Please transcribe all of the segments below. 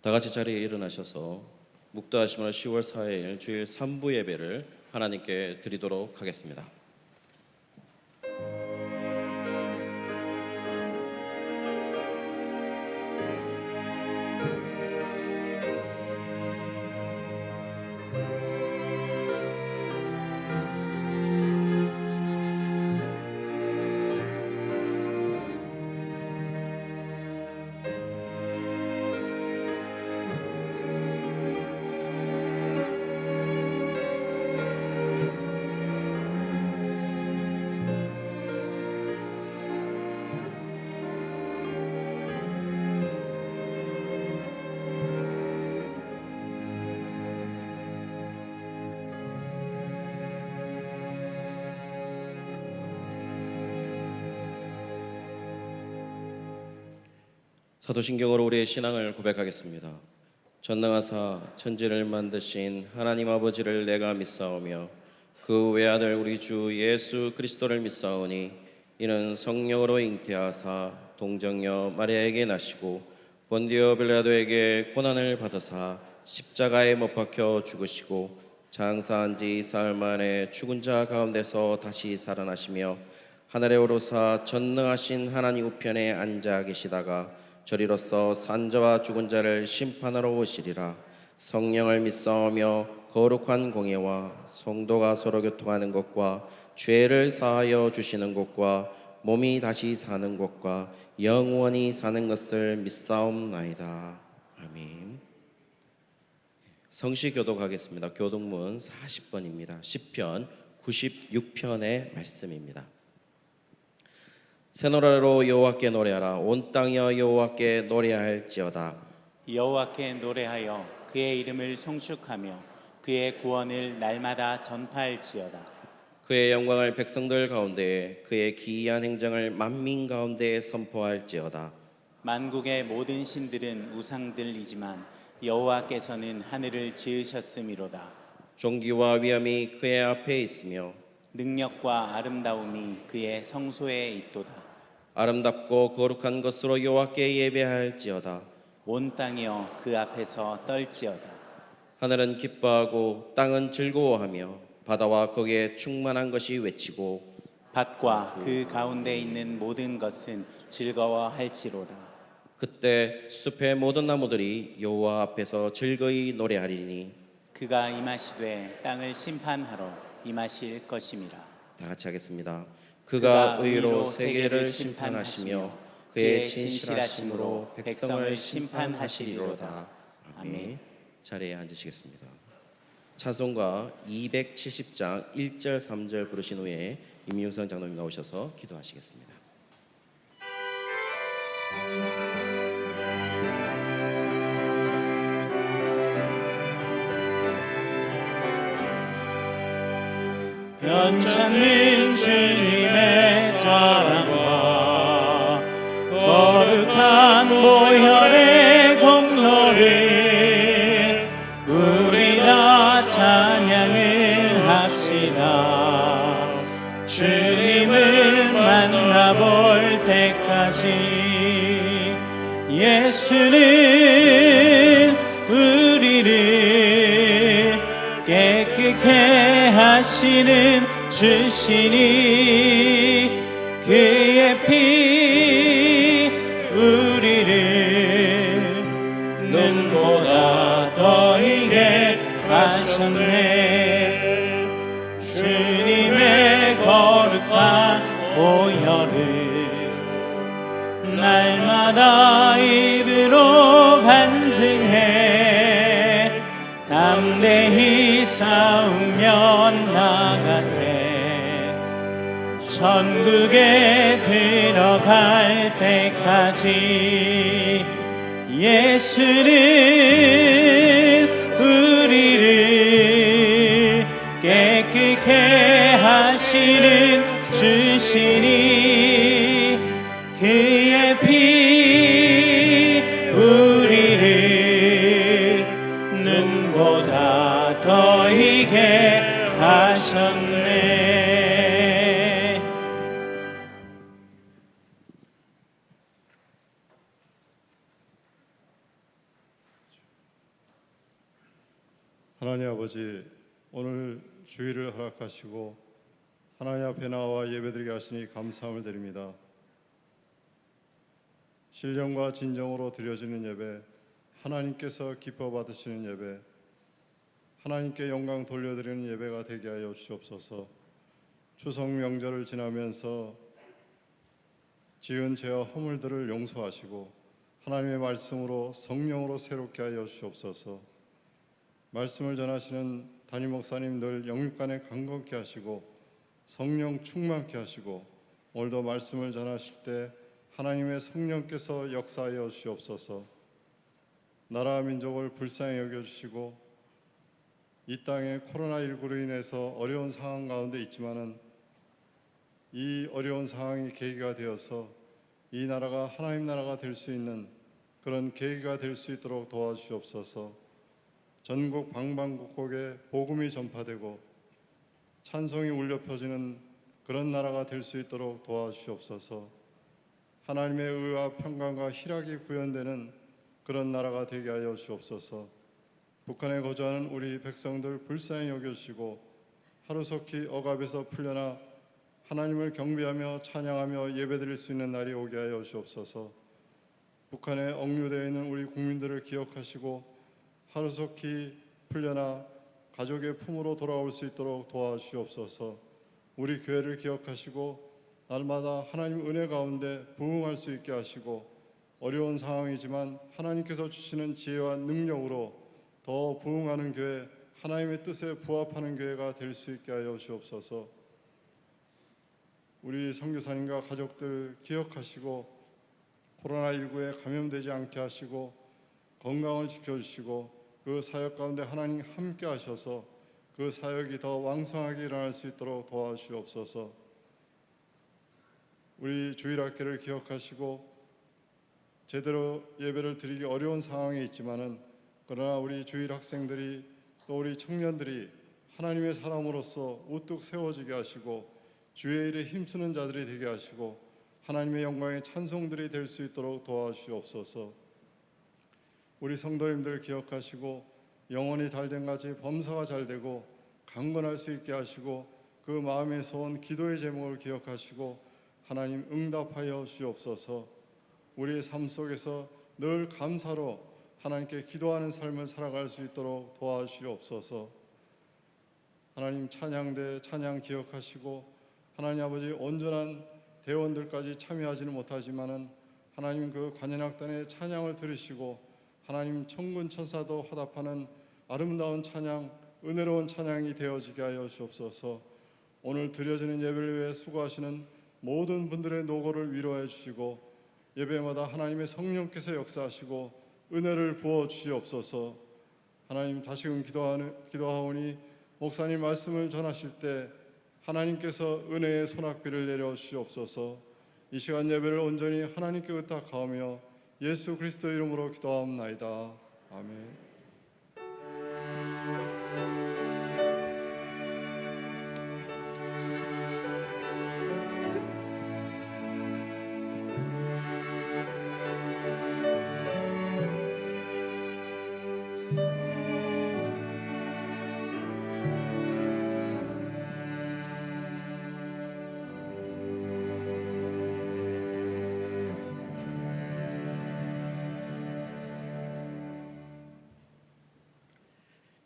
다 같이 자리에 일어나셔서 묵도하시면 10월 4일 주일 3부 예배를 하나님께 드리도록 하겠습니다. 사도신경으로 우리의 신앙을 고백하겠습니다. 전능하사 천지를 만드신 하나님 아버지를 내가 믿사오며 그 외아들 우리 주 예수 그리스도를 믿사오니 이는 성령으로 잉태하사 동정녀 마리아에게 나시고 본디오 빌라도에게 고난을 받으사 십자가에 못 박혀 죽으시고 장사한 지 사흘 만에 죽은 자 가운데서 다시 살아나시며 하늘에 오르사 전능하신 하나님 우편에 앉아 계시다가 저리로서 산자와 죽은 자를 심판하러 오시리라. 성령을 믿사오며 거룩한 공예와 성도가 서로 교통하는 것과 죄를 사하여 주시는 것과 몸이 다시 사는 것과 영원히 사는 것을 믿사옵나이다. 아멘. 성시 교독하겠습니다. 교독문 40번입니다. 시편 96편의 말씀입니다. 새 노래로 여호와께 노래하라. 온 땅이여 여호와께 노래할지어다. 여호와께 노래하여 그의 이름을 송축하며 그의 구원을 날마다 전파할지어다. 그의 영광을 백성들 가운데에 그의 기이한 행정을 만민 가운데에 선포할지어다. 만국의 모든 신들은 우상들이지만 여호와께서는 하늘을 지으셨음이로다. 존귀와 위엄이 그의 앞에 있으며 능력과 아름다움이 그의 성소에 있도다. 아름답고 거룩한 것으로 여호와께 예배할지어다. 온 땅이여 그 앞에서 떨지어다. 하늘은 기뻐하고 땅은 즐거워하며 바다와 거기에 충만한 것이 외치고 밭과 그 가운데 있는 모든 것은 즐거워할지로다. 그때 숲의 모든 나무들이 여호와 앞에서 즐거이 노래하리니 그가 임하시되 땅을 심판하러 임하실 것임이라. 다 같이 하겠습니다. 그가 의로 세계를 심판하시며 그의 진실하심으로 백성을 심판하시리로다. 아멘. 자리에 앉으시겠습니다. 찬송가 270장 1절 3절 부르신 후에 임윤성 장로님 나오셔서 기도하시겠습니다. 변찮는 주님의 사랑과 거룩한 보혈의 공로를 우리 다 찬양을 합시다. 주님을 만나볼 때까지 예수는 우리를 깨끗게 하시는 주시니 그의 피 우리를 눈보다 더 희게 하셨네. 주님의 거룩한 보혈을 날마다 입으로 간증해 담대히 싸우며 나가세. 천국에 들어갈 때까지 예수는 우리를 깨끗게 하시는 주시니 그의 피 우리를 눈보다 더 희게 하셨네. 하나님 아버지, 오늘 주일을 허락하시고 하나님 앞에 나와 예배드리게 하시니 감사함을 드립니다. 신령과 진정으로 드려지는 예배, 하나님께서 기뻐 받으시는 예배, 하나님께 영광 돌려드리는 예배가 되게 하여 주시옵소서. 추석 명절을 지나면서 지은 죄와 허물들을 용서하시고 하나님의 말씀으로 성령으로 새롭게 하여 주시옵소서. 말씀을 전하시는 담임 목사님 늘 영육간에 강건케 하시고 성령 충만케 하시고 오늘도 말씀을 전하실 때 하나님의 성령께서 역사하여 주시옵소서. 나라와 민족을 불쌍히 여겨주시고 이 땅에 코로나19로 인해서 어려운 상황 가운데 있지만은 이 어려운 상황이 계기가 되어서 이 나라가 하나님 나라가 될 수 있는 그런 계기가 될 수 있도록 도와주시옵소서. 전국 방방곡곡에 복음이 전파되고 찬송이 울려 퍼지는 그런 나라가 될 수 있도록 도와주시옵소서. 하나님의 의와 평강과 희락이 구현되는 그런 나라가 되게 하여 주옵소서. 북한에 거주하는 우리 백성들 불쌍히 여겨주시고 하루속히 억압에서 풀려나 하나님을 경배하며 찬양하며 예배드릴 수 있는 날이 오게 하여 주옵소서. 북한에 억류되어 있는 우리 국민들을 기억하시고 하루속히 풀려나 가족의 품으로 돌아올 수 있도록 도와주시옵소서. 우리 교회를 기억하시고 날마다 하나님 은혜 가운데 부흥할 수 있게 하시고 어려운 상황이지만 하나님께서 주시는 지혜와 능력으로 더 부흥하는 교회, 하나님의 뜻에 부합하는 교회가 될 수 있게 하여 주옵소서. 우리 선교사님과 가족들 기억하시고 코로나19에 감염되지 않게 하시고 건강을 지켜주시고 그 사역 가운데 하나님 함께 하셔서 그 사역이 더 왕성하게 일어날 수 있도록 도와주시옵소서. 우리 주일학교를 기억하시고 제대로 예배를 드리기 어려운 상황에 있지만은 그러나 우리 주일 학생들이 또 우리 청년들이 하나님의 사람으로서 우뚝 세워지게 하시고 주의 일에 힘쓰는 자들이 되게 하시고 하나님의 영광의 찬송들이 될 수 있도록 도와주시옵소서. 우리 성도님들 기억하시고 영혼이 달된 같이 범사가 잘 되고 강건할 수 있게 하시고 그 마음에서 온 기도의 제목을 기억하시고 하나님 응답하여 주옵소서. 우리의 삶 속에서 늘 감사로 하나님께 기도하는 삶을 살아갈 수 있도록 도와주옵소서. 하나님 찬양대 찬양 기억하시고 하나님 아버지 온전한 대원들까지 참여하지는 못하지만은 하나님 그 관현악단의 찬양을 들으시고 하나님 천군 천사도 화답하는 아름다운 찬양, 은혜로운 찬양이 되어지게 하여 주옵소서. 오늘 드려지는 예배를 위해 수고하시는 모든 분들의 노고를 위로해 주시고 예배마다 하나님의 성령께서 역사하시고 은혜를 부어 주시옵소서. 하나님 다시금 기도하오니 목사님 말씀을 전하실 때 하나님께서 은혜의 소낙비를 내려 주시옵소서. 이 시간 예배를 온전히 하나님께 의탁하오며 예수 그리스도 이름으로 기도하옵나이다. 아멘.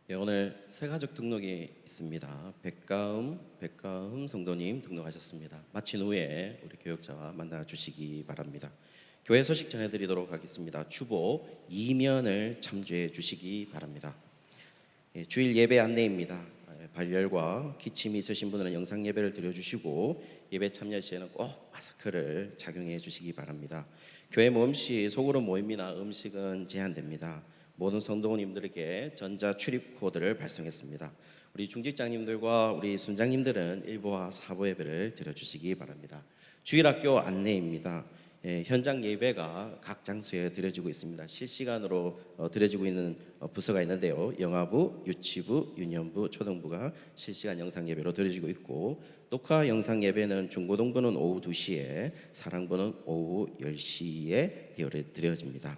예, 오늘 새가족 등록이 있습니다. 백가음 성도님 등록하셨습니다. 마친 후에 우리 교역자와 만나 주시기 바랍니다. 교회 소식 전해드리도록 하겠습니다. 주보 2면을 참조해 주시기 바랍니다. 예, 주일 예배 안내입니다. 발열과 기침이 있으신 분들은 영상 예배를 드려주시고 예배 참여 시에는 꼭 마스크를 착용해 주시기 바랍니다. 교회 모임 시 소그룹 모임이나 음식은 제한됩니다. 모든 성도님들에게 전자 출입 코드를 발송했습니다. 우리 중직장님들과 우리 순장님들은 1부와 4부 예배를 드려주시기 바랍니다. 주일학교 안내입니다. 현장 예배가 각 장소에 드려지고 있습니다. 실시간으로 드려지고 있는 부서가 있는데요. 영아부, 유치부, 유년부, 초등부가 실시간 영상 예배로 드려지고 있고, 녹화 영상 예배는 중고등부는 오후 2시에, 사랑부는 오후 10시에 드려집니다.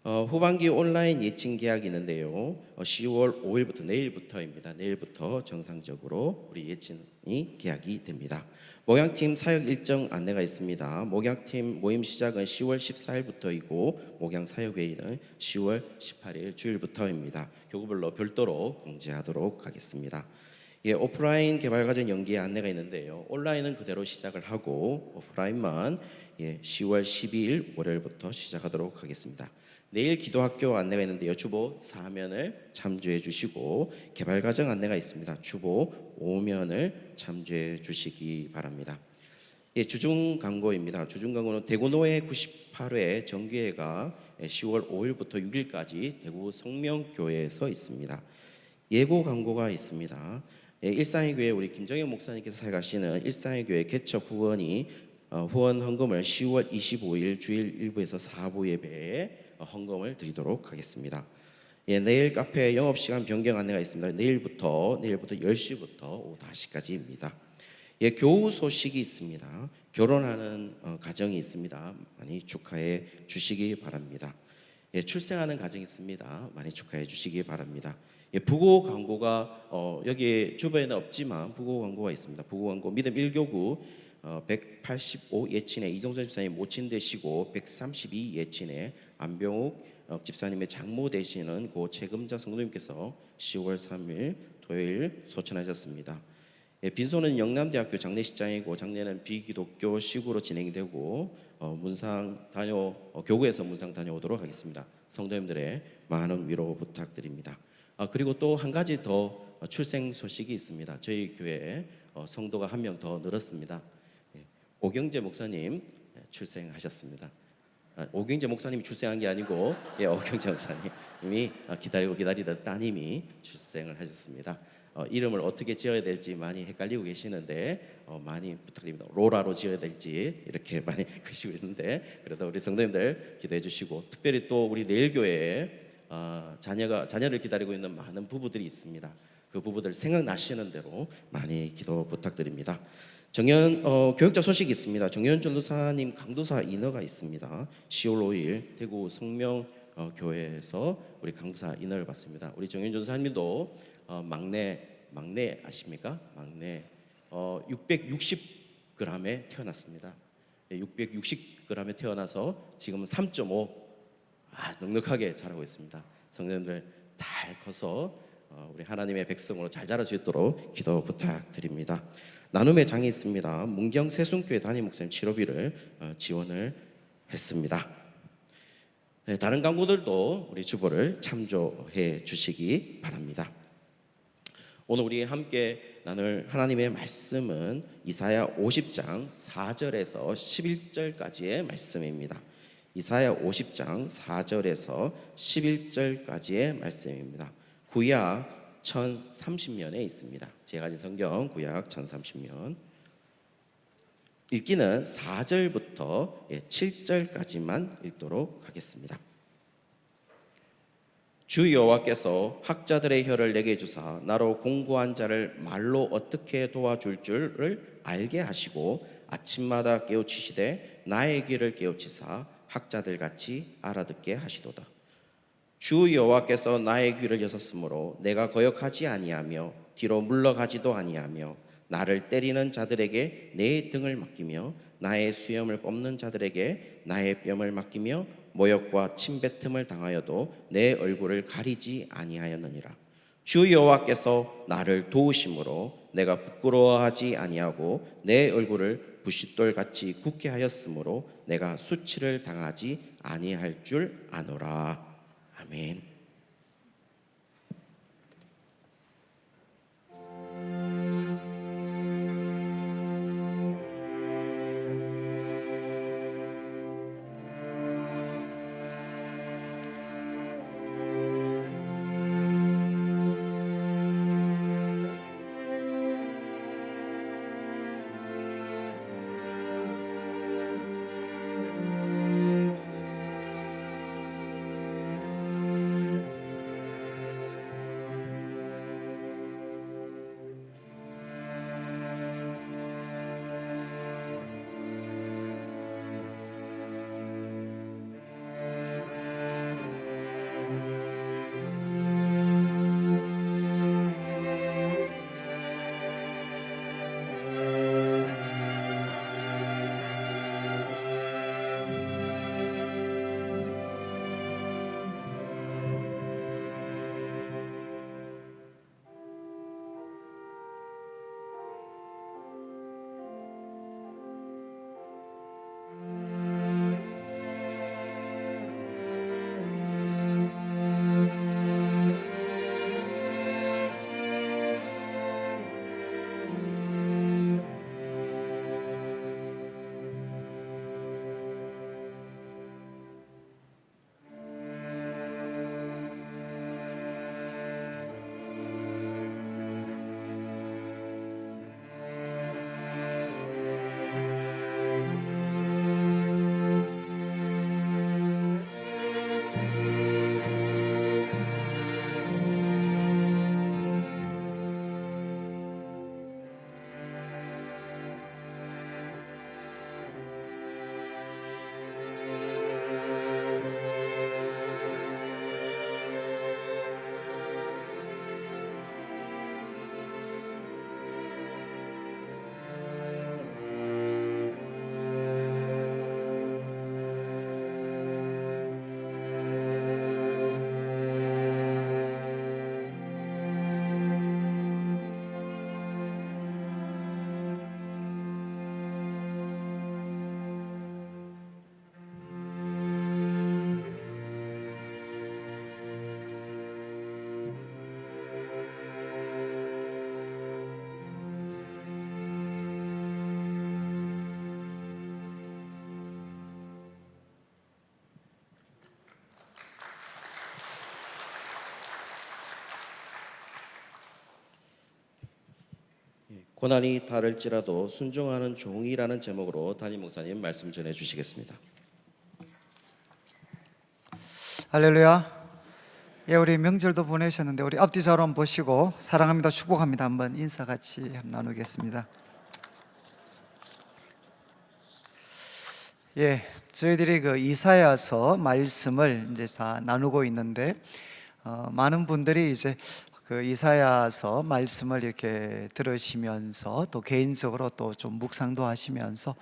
후반기 온라인 예칭 계약이 있는데요. 10월 5일부터 내일부터입니다. 내일부터 정상적으로 우리 예칭이 계약이 됩니다. 목양팀 사역 일정 안내가 있습니다. 목양팀 모임 시작은 10월 14일부터이고 목양 사역회의는 10월 18일 주일부터입니다. 교구별로 별도로 공지하도록 하겠습니다. 오프라인 개발과정 연기 안내가 있는데요. 온라인은 그대로 시작을 하고 오프라인만 10월 12일 월요일부터 시작하도록 하겠습니다. 내일 기도학교 안내가 있는데요. 주보 4면을 참조해 주시고 개발과정 안내가 있습니다. 주보 5면을 참조해 주시기 바랍니다. 주중 광고입니다. 주중 광고는 대구노회 98회 정기회가 10월 5일부터 6일까지 대구 성명교회에서 있습니다. 예고 광고가 있습니다. 일상의 교회 우리 김정현 목사님께서 사역하시는 일상의 교회 개척 후원이 후원 헌금을 10월 25일 주일 1부에서 4부 예배에 헌금을 드리도록 하겠습니다. 내일 카페 영업시간 변경 안내가 있습니다. 내일부터 10시부터 오후 5시까지입니다. 교우 소식이 있습니다. 결혼하는 가정이 있습니다. 많이 축하해 주시기 바랍니다. 출생하는 가정이 있습니다. 많이 축하해 주시기 바랍니다. 부고 광고가 여기 주변에는 없지만 부고 광고가 있습니다. 부고 광고 믿음 1교구 185 예친의 이동선 집사님 모친 되시고 132 예친의 안병욱 집사님의 장모 되시는 고 책임자 성도님께서 10월 3일 토요일 소천하셨습니다. 빈소는 영남대학교 장례식장이고 장례는 비기독교식으로 진행되고 교구에서 문상 다녀오도록 하겠습니다. 성도님들의 많은 위로 부탁드립니다. 그리고 또 한 가지 더 출생 소식이 있습니다. 저희 교회에 성도가 한 명 더 늘었습니다. 오경재 목사님 출생하셨습니다. 오경재 목사님이 출생한 게 아니고 오경재 목사님이 기다리던 따님이 출생을 하셨습니다. 이름을 어떻게 지어야 될지 많이 헷갈리고 계시는데 많이 부탁드립니다. 로라로 지어야 될지 이렇게 많이 그러시고 있는데 그래도 우리 성도님들 기도해 주시고 특별히 또 우리 내일교회에 자녀를 기다리고 있는 많은 부부들이 있습니다. 그 부부들 생각나시는 대로 많이 기도 부탁드립니다. 정연 교육자 소식이 있습니다. 정연 전도사님 강도사 인허가 있습니다. 10월 5일 대구 성명교회에서 우리 강도사 인허를 받습니다. 우리 정연 전도사님도 막내 아십니까? 막내 660g에 태어났습니다. 660g에 태어나서 지금은 3.5 넉넉하게 자라고 있습니다. 성도님들 잘 커서 우리 하나님의 백성으로 잘 자랄 수 있도록 기도 부탁드립니다. 나눔의 장이 있습니다. 문경 세순교회 담임 목사님 치료비를 지원을 했습니다. 다른 광고들도 우리 주보를 참조해 주시기 바랍니다. 오늘 우리 함께 나눌 하나님의 말씀은 이사야 50장 4절에서 11절까지의 말씀입니다. 이사야 50장 4절에서 11절까지의 말씀입니다. 구약 1030면에 있습니다. 제가 가진 성경 구약 1030면 읽기는 4절부터 7절까지만 읽도록 하겠습니다. 주 여호와께서 학자들의 혀를 내게 주사 나로 공부한 자를 말로 어떻게 도와줄 줄을 알게 하시고 아침마다 깨우치시되 나의 귀를 깨우치사 학자들 같이 알아듣게 하시도다. 주 여호와께서 나의 귀를 여셨으므로 내가 거역하지 아니하며 뒤로 물러가지도 아니하며 나를 때리는 자들에게 내 등을 맡기며 나의 수염을 뽑는 자들에게 나의 뺨을 맡기며 모욕과 침뱉음을 당하여도 내 얼굴을 가리지 아니하였느니라. 주 여호와께서 나를 도우심으로 내가 부끄러워하지 아니하고 내 얼굴을 부싯돌같이 굳게 하였으므로 내가 수치를 당하지 아니할 줄 아노라. 아멘. 고난이 다를지라도 순종하는 종이라는 제목으로 담임 목사님 말씀 전해 주시겠습니다. 할렐루야. 예, 우리 명절도 보내셨는데 우리 앞뒤 좌로 한번 보시고 사랑합니다, 축복합니다 한번 인사 같이 한번 나누겠습니다. 예, 저희들이 그 이사야서 말씀을 이제 다 나누고 있는데 많은 분들이 이제 그 이사야서 말씀을 이렇게 들으시면서 또 개인적으로 또 좀 묵상도 하시면서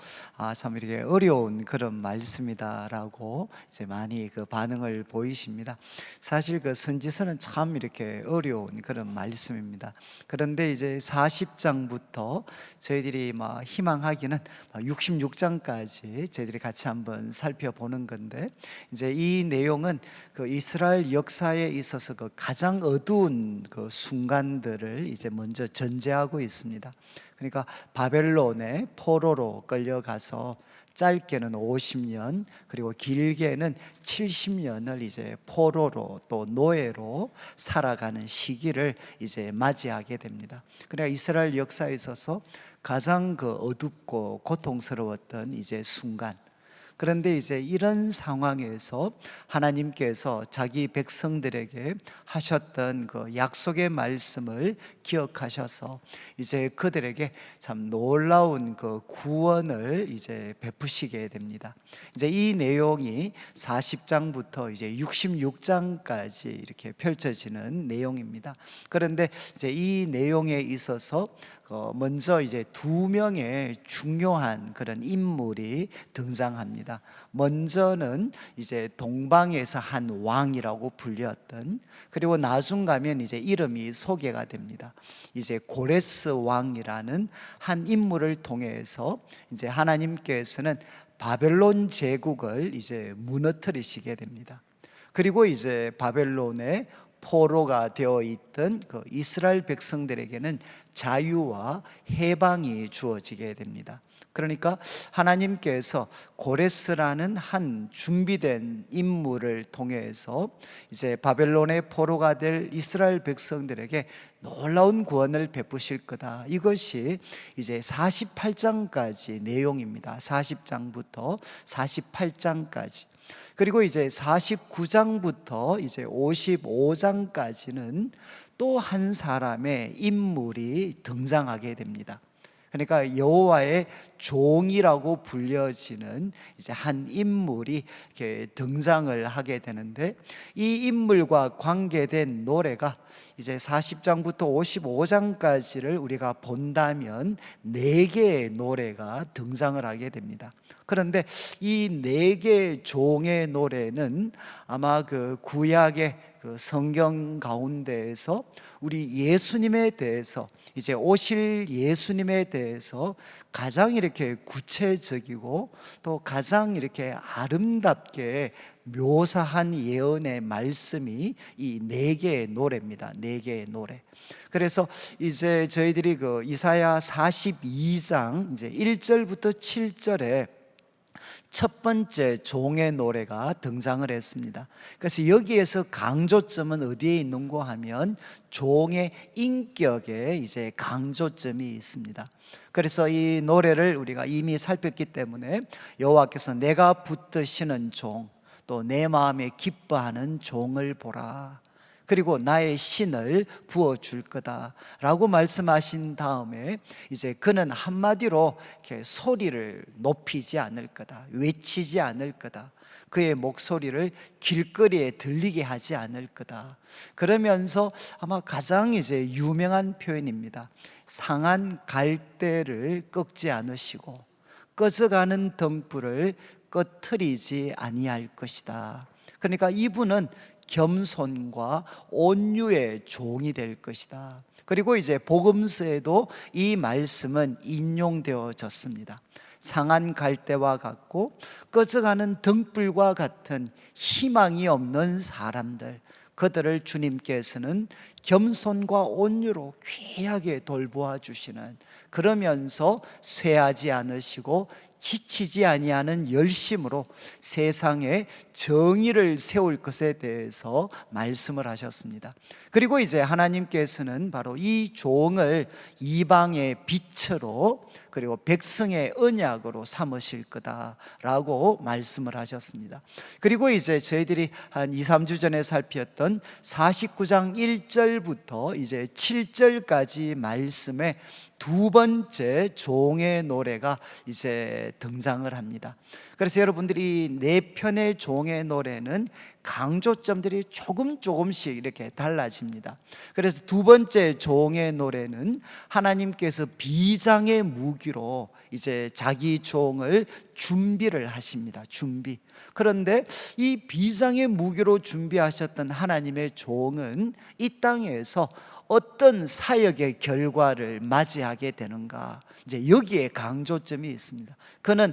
참 이렇게 어려운 그런 말씀이다라고 이제 많이 그 반응을 보이십니다. 사실 그 선지서는 참 이렇게 어려운 그런 말씀입니다. 그런데 이제 40장부터 저희들이 막 희망하기는 66장까지 저희들이 같이 한번 살펴보는 건데, 이제 이 내용은 그 이스라엘 역사에 있어서 그 가장 어두운 그 순간들을 이제 먼저 전제하고 있습니다. 그러니까 바벨론의 포로로 끌려가서 짧게는 50년 그리고 길게는 70년을 이제 포로로 또 노예로 살아가는 시기를 이제 맞이하게 됩니다. 그러니까 이스라엘 역사에 있어서 가장 그 어둡고 고통스러웠던 이제 순간. 그런데 이제 이런 상황에서 하나님께서 자기 백성들에게 하셨던 그 약속의 말씀을 기억하셔서 이제 그들에게 참 놀라운 그 구원을 이제 베푸시게 됩니다. 이제 이 내용이 40장부터 이제 66장까지 이렇게 펼쳐지는 내용입니다. 그런데 이제 이 내용에 있어서 먼저 이제 두 명의 중요한 그런 인물이 등장합니다. 먼저는 이제 동방에서 한 왕이라고 불렸던, 그리고 나중 가면 이제 이름이 소개가 됩니다. 이제 고레스 왕이라는 한 인물을 통해서 이제 하나님께서는 바벨론 제국을 이제 무너뜨리시게 됩니다. 그리고 이제 바벨론의 포로가 되어 있던 그 이스라엘 백성들에게는 자유와 해방이 주어지게 됩니다. 그러니까 하나님께서 고레스라는 한 준비된 인물을 통해서 이제 바벨론의 포로가 될 이스라엘 백성들에게 놀라운 구원을 베푸실 거다. 이것이 이제 48장까지 내용입니다. 40장부터 48장까지. 그리고 이제 49장부터 이제 55장까지는 또 한 사람의 인물이 등장하게 됩니다. 그러니까 여호와의 종이라고 불려지는 이제 한 인물이 이렇게 등장을 하게 되는데, 이 인물과 관계된 노래가 이제 40장부터 55장까지를 우리가 본다면 4개의 노래가 등장을 하게 됩니다. 그런데 이 4개의 종의 노래는 아마 그 구약의 그 성경 가운데에서 우리 예수님에 대해서, 이제 오실 예수님에 대해서 가장 이렇게 구체적이고 또 가장 이렇게 아름답게 묘사한 예언의 말씀이 이 4개의 노래입니다. 4개의 노래. 그래서 이제 저희들이 그 이사야 42장 이제 1절부터 7절에 첫 번째 종의 노래가 등장을 했습니다. 그래서 여기에서 강조점은 어디에 있는고 하면 종의 인격에 이제 강조점이 있습니다. 그래서 이 노래를 우리가 이미 살폈기 때문에 여호와께서 내가 붙드시는 종, 또 내 마음에 기뻐하는 종을 보라, 그리고 나의 신을 부어줄 거다 라고 말씀하신 다음에 이제 그는 한마디로 이렇게 소리를 높이지 않을 거다, 외치지 않을 거다, 그의 목소리를 길거리에 들리게 하지 않을 거다. 그러면서 아마 가장 이제 유명한 표현입니다. 상한 갈대를 꺾지 않으시고 꺼져가는 등불을 꺼트리지 아니할 것이다. 그러니까 이분은 겸손과 온유의 종이 될 것이다. 그리고 이제 복음서에도 이 말씀은 인용되어졌습니다. 상한 갈대와 같고 꺼져가는 등불과 같은 희망이 없는 사람들, 그들을 주님께서는 겸손과 온유로 귀하게 돌보아 주시는, 그러면서 쇠하지 않으시고 지치지 아니하는 열심으로 세상에 정의를 세울 것에 대해서 말씀을 하셨습니다. 그리고 이제 하나님께서는 바로 이 종을 이방의 빛으로 그리고 백성의 언약으로 삼으실 거다라고 말씀을 하셨습니다. 그리고 이제 저희들이 한 2, 3주 전에 살폈던 49장 1절부터 이제 7절까지 말씀에 두 번째 종의 노래가 이제 등장을 합니다. 그래서 여러분들이 네 편의 종의 노래는 강조점들이 조금씩 이렇게 달라집니다. 그래서 두 번째 종의 노래는 하나님께서 비장의 무기로 이제 자기 종을 준비를 하십니다. 준비. 그런데 이 비장의 무기로 준비하셨던 하나님의 종은 이 땅에서 어떤 사역의 결과를 맞이하게 되는가, 이제 여기에 강조점이 있습니다. 그는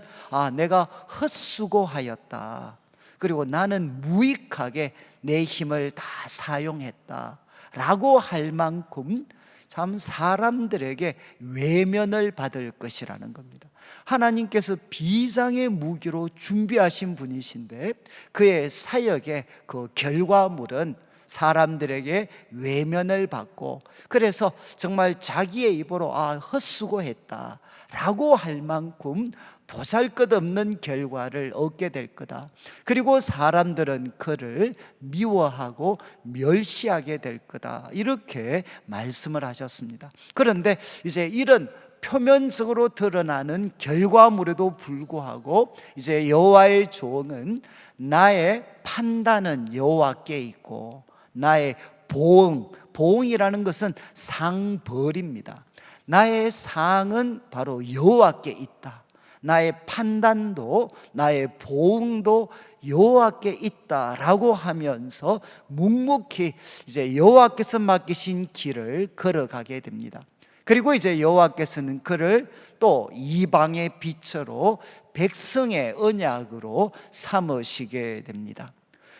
내가 헛수고하였다, 그리고 나는 무익하게 내 힘을 다 사용했다 라고 할 만큼 참 사람들에게 외면을 받을 것이라는 겁니다. 하나님께서 비장의 무기로 준비하신 분이신데 그의 사역의 그 결과물은 사람들에게 외면을 받고, 그래서 정말 자기의 입으로 헛수고했다 라고 할 만큼 보잘것없는 결과를 얻게 될 거다. 그리고 사람들은 그를 미워하고 멸시하게 될 거다, 이렇게 말씀을 하셨습니다. 그런데 이제 이런 표면적으로 드러나는 결과물에도 불구하고 이제 여호와의 종은 나의 판단은 여호와께 있고 나의 보응이라는 것은 상벌입니다. 나의 상은 바로 여호와께 있다. 나의 판단도 나의 보응도 여호와께 있다라고 하면서 묵묵히 이제 여호와께서 맡기신 길을 걸어가게 됩니다. 그리고 이제 여호와께서는 그를 또 이방의 빛으로 백성의 언약으로 삼으시게 됩니다.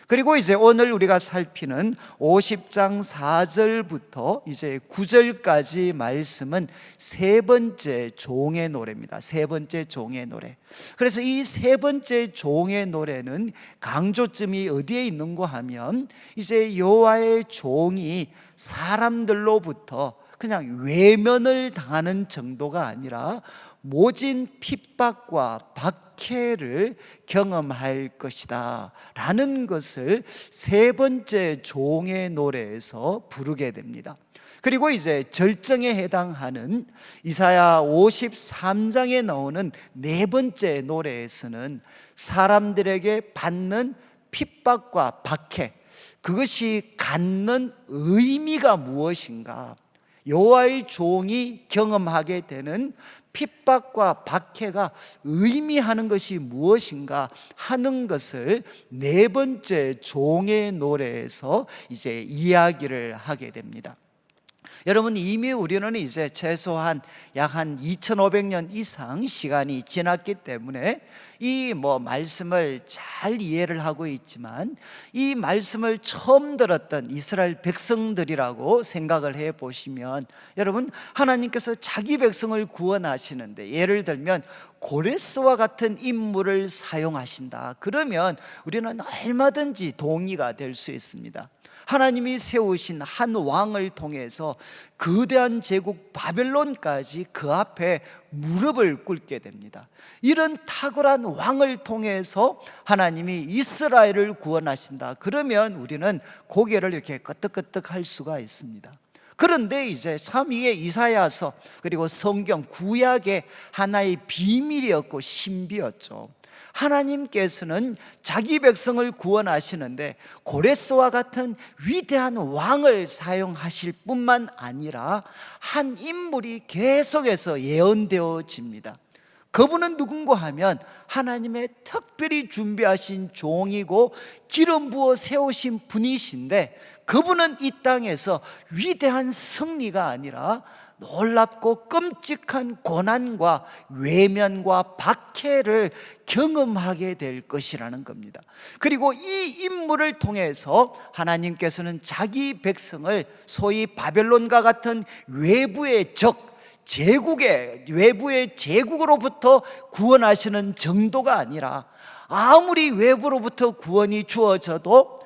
그리고 이제 오늘 우리가 살피는 50장 4절부터 이제 9절까지 말씀은 세 번째 종의 노래입니다. 세 번째 종의 노래. 그래서 이 세 번째 종의 노래는 강조점이 어디에 있는가 하면 이제 여호와의 종이 사람들로부터 그냥 외면을 당하는 정도가 아니라 모진 핍박과 박해를 경험할 것이다 라는 것을 세 번째 종의 노래에서 부르게 됩니다. 그리고 이제 절정에 해당하는 이사야 53장에 나오는 네 번째 노래에서는 사람들에게 받는 핍박과 박해, 그것이 갖는 의미가 무엇인가, 여호와의 종이 경험하게 되는 핍박과 박해가 의미하는 것이 무엇인가 하는 것을 네 번째 종의 노래에서 이제 이야기를 하게 됩니다. 여러분, 이미 우리는 이제 최소한 약 한 2500년 이상 시간이 지났기 때문에 이 말씀을 잘 이해를 하고 있지만, 이 말씀을 처음 들었던 이스라엘 백성들이라고 생각을 해 보시면, 여러분, 하나님께서 자기 백성을 구원하시는데 예를 들면 고레스와 같은 인물을 사용하신다 그러면 우리는 얼마든지 동의가 될 수 있습니다. 하나님이 세우신 한 왕을 통해서 거대한 제국 바벨론까지 그 앞에 무릎을 꿇게 됩니다. 이런 탁월한 왕을 통해서 하나님이 이스라엘을 구원하신다 그러면 우리는 고개를 이렇게 끄덕끄덕 할 수가 있습니다. 그런데 이제 참 이게 이사야서 그리고 성경 구약의 하나의 비밀이었고 신비였죠. 하나님께서는 자기 백성을 구원하시는데 고레스와 같은 위대한 왕을 사용하실 뿐만 아니라 한 인물이 계속해서 예언되어집니다. 그분은 누군가 하면 하나님의 특별히 준비하신 종이고 기름 부어 세우신 분이신데, 그분은 이 땅에서 위대한 승리가 아니라 놀랍고 끔찍한 고난과 외면과 박해를 경험하게 될 것이라는 겁니다. 그리고 이 인물을 통해서 하나님께서는 자기 백성을 소위 바벨론과 같은 외부의 적, 외부의 제국으로부터 구원하시는 정도가 아니라, 아무리 외부로부터 구원이 주어져도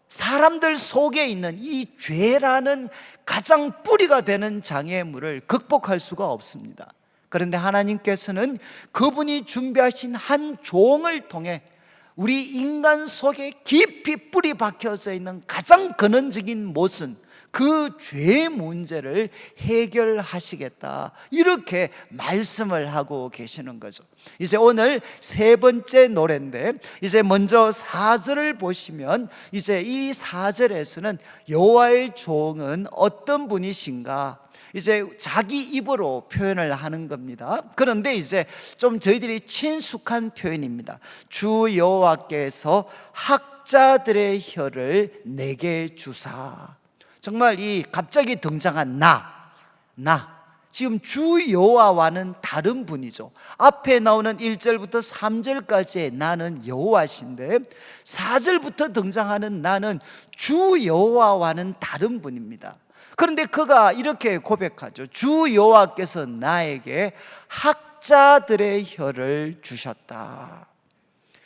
사람들 속에 있는 이 죄라는 가장 뿌리가 되는 장애물을 극복할 수가 없습니다. 그런데 하나님께서는 그분이 준비하신 한 종을 통해 우리 인간 속에 깊이 뿌리 박혀져 있는 가장 근원적인 모순, 그 죄의 문제를 해결하시겠다, 이렇게 말씀을 하고 계시는 거죠. 이제 오늘 세 번째 노래인데, 이제 먼저 4절을 보시면, 이제 이 4절에서는 여호와의 종은 어떤 분이신가, 이제 자기 입으로 표현을 하는 겁니다. 그런데 이제 좀 저희들이 친숙한 표현입니다. 주 여호와께서 학자들의 혀를 내게 주사. 정말 이 갑자기 등장한 나 지금 주 여호와와는 다른 분이죠. 앞에 나오는 1절부터 3절까지의 나는 여호와신데, 4절부터 등장하는 나는 주 여호와와는 다른 분입니다. 그런데 그가 이렇게 고백하죠. 주 여호와께서 나에게 학자들의 혀를 주셨다.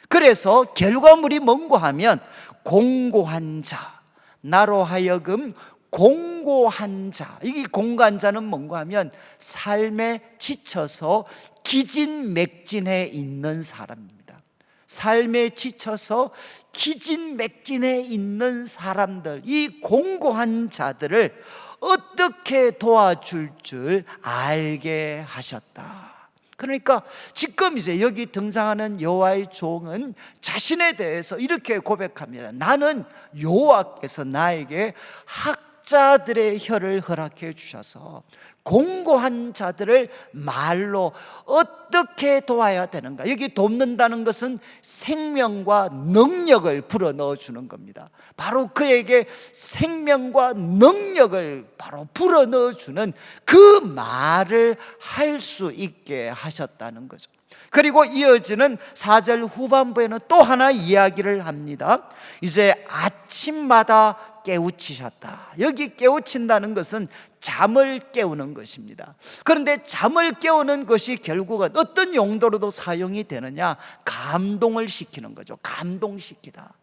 그래서 결과물이 뭔고 하면 공고한 자, 나로 하여금 공고한 자. 이 공고한 자는 뭔가 하면 삶에 지쳐서 기진맥진해 있는 사람입니다. 삶에 지쳐서 기진맥진해 있는 사람들, 이 공고한 자들을 어떻게 도와줄 줄 알게 하셨다. 그러니까 지금 이제 여기 등장하는 여호와의 종은 자신에 대해서 이렇게 고백합니다. 나는 여호와께서 나에게 학자들의 혀를 허락해 주셔서 공고한 자들을 말로 어떻게 도와야 되는가. 여기 돕는다는 것은 생명과 능력을 불어넣어 주는 겁니다. 바로 그에게 생명과 능력을 바로 불어넣어 주는 그 말을 할 수 있게 하셨다는 거죠. 그리고 이어지는 4절 후반부에는 또 하나 이야기를 합니다. 이제 아침마다 깨우치셨다. 여기 깨우친다는 것은 잠을 깨우는 것입니다. 그런데 잠을 깨우는 것이 결국은 어떤 용도로도 사용이 되느냐, 감동을 시키는 거죠. 감동시키다.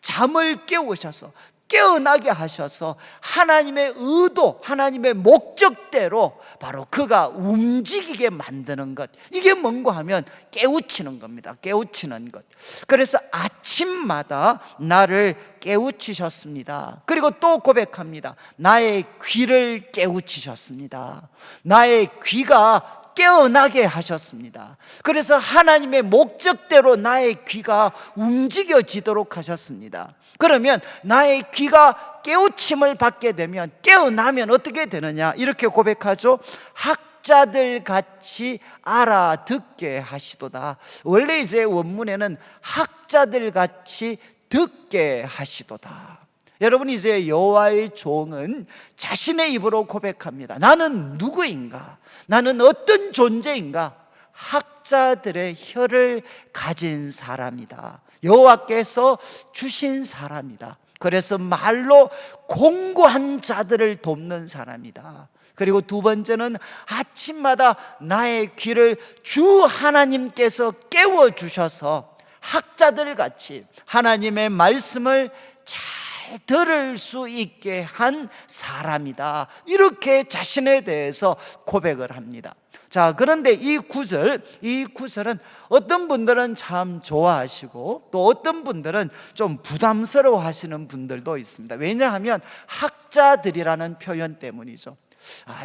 잠을 깨우셔서 깨어나게 하셔서 하나님의 의도, 하나님의 목적대로 바로 그가 움직이게 만드는 것, 이게 뭔가 하면 깨우치는 겁니다. 깨우치는 것. 그래서 아침마다 나를 깨우치셨습니다. 그리고 또 고백합니다. 나의 귀를 깨우치셨습니다. 나의 귀가 깨어나게 하셨습니다. 그래서 하나님의 목적대로 나의 귀가 움직여지도록 하셨습니다. 그러면 나의 귀가 깨우침을 받게 되면, 깨어나면 어떻게 되느냐, 이렇게 고백하죠. 학자들 같이 알아듣게 하시도다. 원래 이제 원문에는 학자들 같이 듣게 하시도다. 여러분, 이제 여호와의 종은 자신의 입으로 고백합니다. 나는 누구인가? 나는 어떤 존재인가? 학자들의 혀를 가진 사람이다. 여호와께서 주신 사람이다. 그래서 말로 공고한 자들을 돕는 사람이다. 그리고 두 번째는 아침마다 나의 귀를 주 하나님께서 깨워주셔서 학자들 같이 하나님의 말씀을 잘 들을 수 있게 한 사람이다. 이렇게 자신에 대해서 고백을 합니다. 자, 그런데 이 구절은 어떤 분들은 참 좋아하시고 또 어떤 분들은 좀 부담스러워 하시는 분들도 있습니다. 왜냐하면 학자들이라는 표현 때문이죠.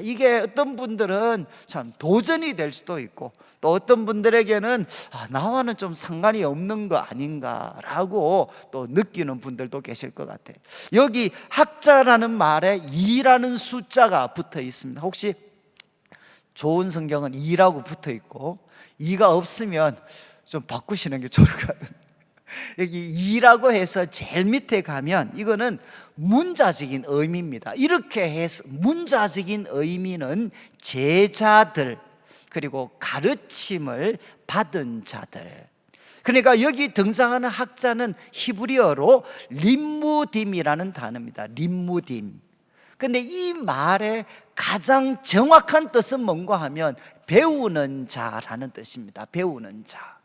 이게 어떤 분들은 참 도전이 될 수도 있고, 또 어떤 분들에게는 나와는 좀 상관이 없는 거 아닌가라고 또 느끼는 분들도 계실 것 같아요. 여기 학자라는 말에 2라는 숫자가 붙어 있습니다. 혹시 좋은 성경은 2라고 붙어 있고 2가 없으면 좀 바꾸시는 게 좋을 것 같아요. 여기 이라고 해서 제일 밑에 가면 이거는 문자적인 의미입니다. 이렇게 해서 문자적인 의미는 제자들, 그리고 가르침을 받은 자들. 그러니까 여기 등장하는 학자는 히브리어로 림무딤이라는 단어입니다. 림무딤. 근데 이 말의 가장 정확한 뜻은 뭔가 하면 배우는 자라는 뜻입니다. 배우는 자.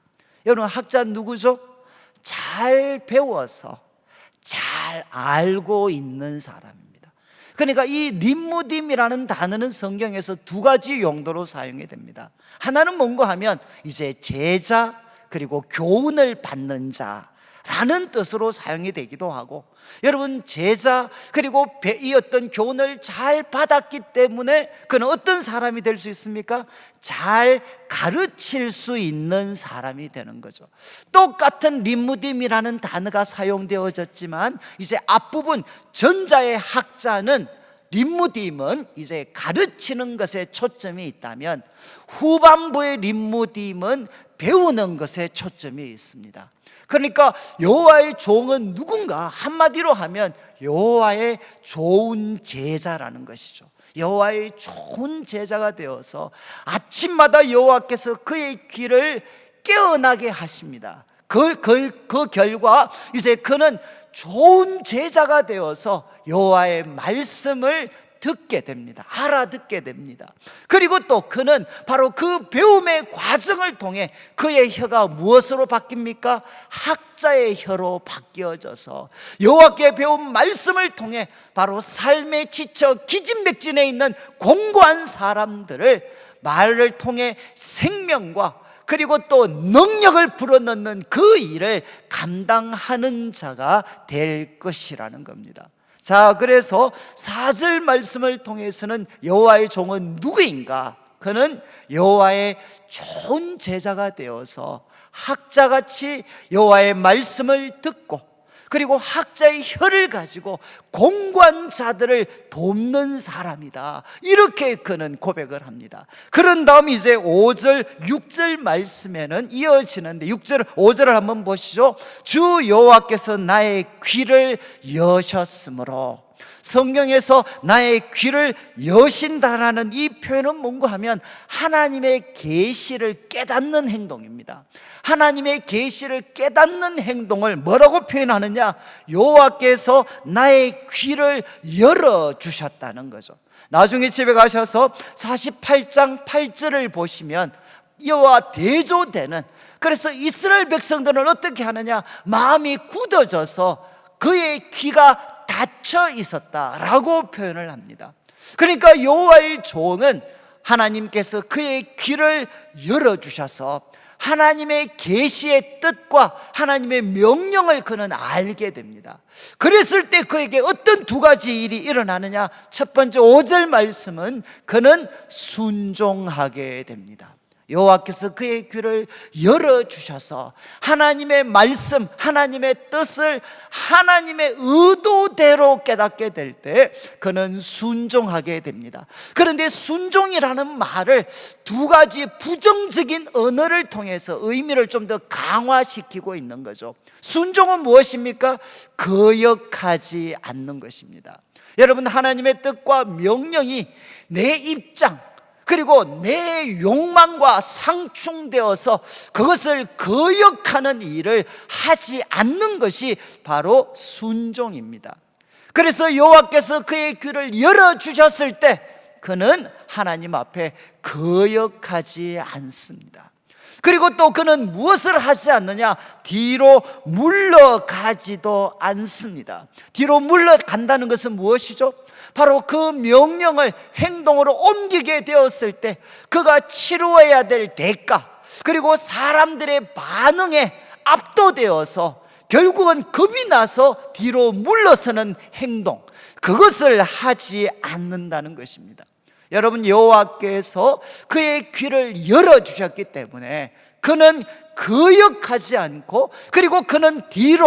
여러분, 학자는 누구죠? 잘 배워서 잘 알고 있는 사람입니다. 그러니까 이 림무딤이라는 단어는 성경에서 두 가지 용도로 사용이 됩니다. 하나는 뭔가 하면 이제 제자, 그리고 교훈을 받는 자라는 뜻으로 사용이 되기도 하고, 여러분, 제자 그리고 이 어떤 교훈을 잘 받았기 때문에 그는 어떤 사람이 될 수 있습니까? 잘 가르칠 수 있는 사람이 되는 거죠. 똑같은 림무딤이라는 단어가 사용되어졌지만 이제 앞부분 전자의 학자는, 림무딤은 이제 가르치는 것에 초점이 있다면 후반부의 림무딤은 배우는 것에 초점이 있습니다. 그러니까 여호와의 종은 누군가? 한마디로 하면 여호와의 좋은 제자라는 것이죠. 여호와의 좋은 제자가 되어서 아침마다 여호와께서 그의 귀를 깨어나게 하십니다. 그 결과 이제 그는 좋은 제자가 되어서 여호와의 말씀을 듣게 됩니다. 알아듣게 됩니다. 그리고 또 그는 바로 그 배움의 과정을 통해 그의 혀가 무엇으로 바뀝니까? 학자의 혀로 바뀌어져서 여호와께 배운 말씀을 통해 바로 삶에 지쳐 기진맥진해 있는 공고한 사람들을 말을 통해 생명과 그리고 또 능력을 불어넣는 그 일을 감당하는 자가 될 것이라는 겁니다. 자, 그래서 4절 말씀을 통해서는 여호와의 종은 누구인가? 그는 여호와의 좋은 제자가 되어서 학자같이 여호와의 말씀을 듣고, 그리고 학자의 혀를 가지고 공고한 자들을 돕는 사람이다, 이렇게 그는 고백을 합니다. 그런 다음 이제 5절, 6절 말씀에는 이어지는데 6절, 5절을 한번 보시죠. 주 여호와께서 나의 귀를 여셨으므로. 성경에서 나의 귀를 여신다라는 이 표현은 뭔가 하면 하나님의 계시를 깨닫는 행동입니다. 하나님의 계시를 깨닫는 행동을 뭐라고 표현하느냐? 여호와께서 나의 귀를 열어주셨다는 거죠. 나중에 집에 가셔서 48장 8절을 보시면 이와 대조되는, 그래서 이스라엘 백성들은 어떻게 하느냐? 마음이 굳어져서 그의 귀가 닫혀 있었다라고 표현을 합니다. 그러니까 여호와의 종은 하나님께서 그의 귀를 열어주셔서 하나님의 계시의 뜻과 하나님의 명령을 그는 알게 됩니다. 그랬을 때 그에게 어떤 두 가지 일이 일어나느냐? 첫 번째 5절 말씀은 그는 순종하게 됩니다. 여호와께서 그의 귀를 열어주셔서 하나님의 말씀, 하나님의 뜻을 하나님의 의도대로 깨닫게 될 때 그는 순종하게 됩니다. 그런데 순종이라는 말을 두 가지 부정적인 언어를 통해서 의미를 좀 더 강화시키고 있는 거죠. 순종은 무엇입니까? 거역하지 않는 것입니다. 여러분, 하나님의 뜻과 명령이 내 입장, 그리고 내 욕망과 상충되어서 그것을 거역하는 일을 하지 않는 것이 바로 순종입니다. 그래서 여호와께서 그의 귀를 열어주셨을 때 그는 하나님 앞에 거역하지 않습니다. 그리고 또 그는 무엇을 하지 않느냐? 뒤로 물러가지도 않습니다. 뒤로 물러간다는 것은 무엇이죠? 바로 그 명령을 행동으로 옮기게 되었을 때 그가 치루어야 될 대가, 그리고 사람들의 반응에 압도되어서 결국은 겁이 나서 뒤로 물러서는 행동, 그것을 하지 않는다는 것입니다. 여러분, 여호와께서 그의 귀를 열어주셨기 때문에 그는 거역하지 않고, 그리고 그는 뒤로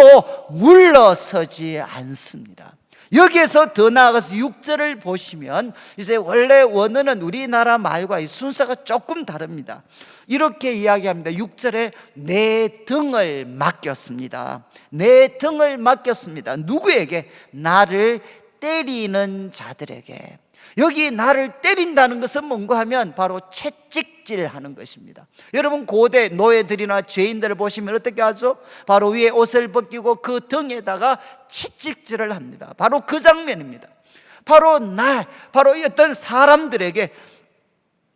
물러서지 않습니다. 여기에서 더 나아가서 6절을 보시면 이제 원래 원어는 우리나라 말과 이 순서가 조금 다릅니다. 이렇게 이야기합니다. 6절에 내 등을 맡겼습니다. 내 등을 맡겼습니다. 누구에게? 나를 때리는 자들에게. 여기 나를 때린다는 것은 뭔가 하면 바로 채찍질하는 것입니다. 여러분 고대 노예들이나 죄인들을 보시면 어떻게 하죠? 바로 위에 옷을 벗기고 그 등에다가 채찍질을 합니다. 바로 그 장면입니다. 바로 어떤 사람들에게,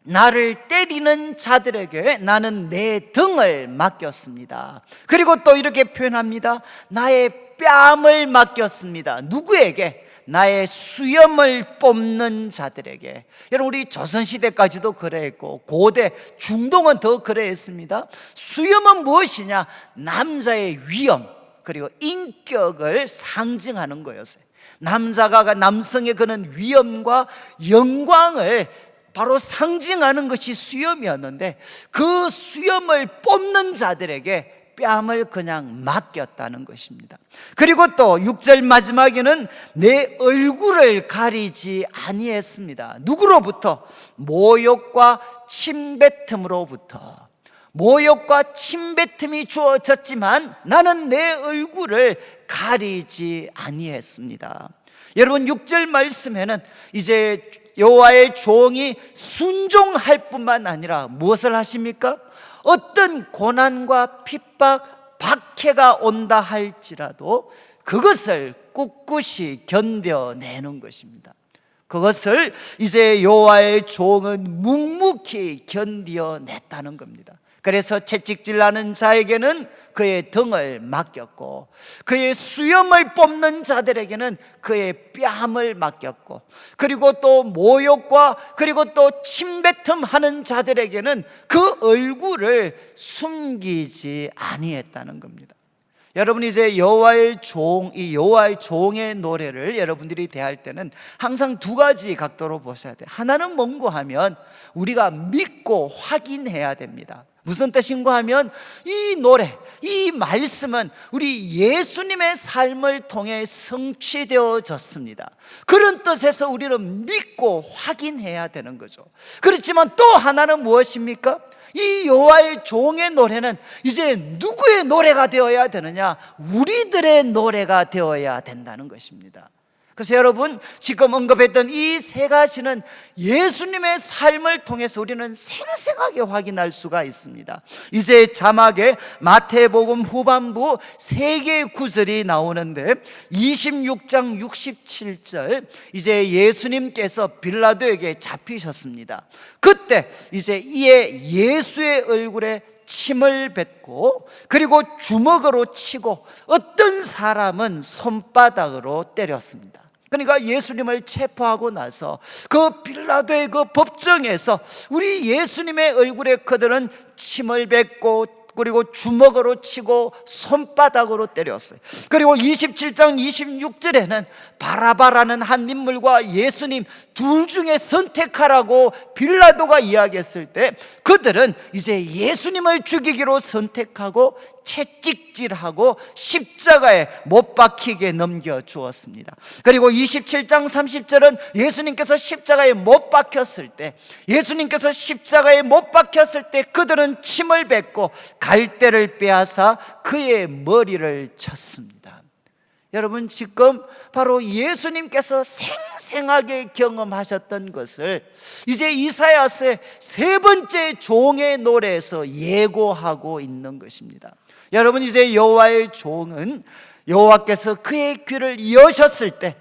나를 때리는 자들에게 나는 내 등을 맡겼습니다. 그리고 또 이렇게 표현합니다. 나의 뺨을 맡겼습니다. 누구에게? 나의 수염을 뽑는 자들에게. 여러분 우리 조선시대까지도 그래했고 고대 중동은 더 그래했습니다. 수염은 무엇이냐? 남자의 위엄 그리고 인격을 상징하는 거였어요. 남자가 남성의 그런 위엄과 영광을 바로 상징하는 것이 수염이었는데 그 수염을 뽑는 자들에게 뺨을 그냥 맡겼다는 것입니다. 그리고 또 6절 마지막에는 내 얼굴을 가리지 아니했습니다. 누구로부터? 모욕과 침뱉음으로부터. 모욕과 침뱉음이 주어졌지만 나는 내 얼굴을 가리지 아니했습니다. 여러분 6절 말씀에는 이제 여호와의 종이 순종할 뿐만 아니라 무엇을 하십니까? 어떤 고난과 핍박, 박해가 온다 할지라도 그것을 꿋꿋이 견뎌내는 것입니다. 그것을 이제 여호와의 종은 묵묵히 견뎌냈다는 겁니다. 그래서 채찍질하는 자에게는 그의 등을 맡겼고 그의 수염을 뽑는 자들에게는 그의 뺨을 맡겼고 그리고 또 모욕과 그리고 또 침뱉음하는 자들에게는 그 얼굴을 숨기지 아니했다는 겁니다. 여러분 이제 여호와의 종, 이 여호와의 종의 노래를 여러분들이 대할 때는 항상 두 가지 각도로 보셔야 돼요. 하나는 뭔고 하면 우리가 믿고 확인해야 됩니다. 무슨 뜻인가 하면 이 노래, 이 말씀은 우리 예수님의 삶을 통해 성취되어졌습니다. 그런 뜻에서 우리는 믿고 확인해야 되는 거죠. 그렇지만 또 하나는 무엇입니까? 이 여호와의 종의 노래는 이제 누구의 노래가 되어야 되느냐? 우리들의 노래가 되어야 된다는 것입니다. 그래서 여러분 지금 언급했던 이 세 가지는 예수님의 삶을 통해서 우리는 생생하게 확인할 수가 있습니다. 이제 자막에 마태복음 후반부 3개의 구절이 나오는데 26장 67절 이제 예수님께서 빌라도에게 잡히셨습니다. 그때 이제 이에 예수의 얼굴에 침을 뱉고 그리고 주먹으로 치고 어떤 사람은 손바닥으로 때렸습니다. 그러니까 예수님을 체포하고 나서 그 빌라도의 그 법정에서 우리 예수님의 얼굴에 그들은 침을 뱉고 그리고 주먹으로 치고 손바닥으로 때렸어요. 그리고 27장 26절에는 바라바라는 한 인물과 예수님 둘 중에 선택하라고 빌라도가 이야기했을 때 그들은 이제 예수님을 죽이기로 선택하고 채찍질하고 십자가에 못 박히게 넘겨주었습니다. 그리고 27장 30절은 예수님께서 십자가에 못 박혔을 때 그들은 침을 뱉고 갈대를 빼앗아 그의 머리를 쳤습니다. 여러분 지금 바로 예수님께서 생생하게 경험하셨던 것을 이제 이사야서의 3번째 종의 노래에서 예고하고 있는 것입니다. 여러분 이제 여호와의 종은 여호와께서 그의 귀를 여셨을 때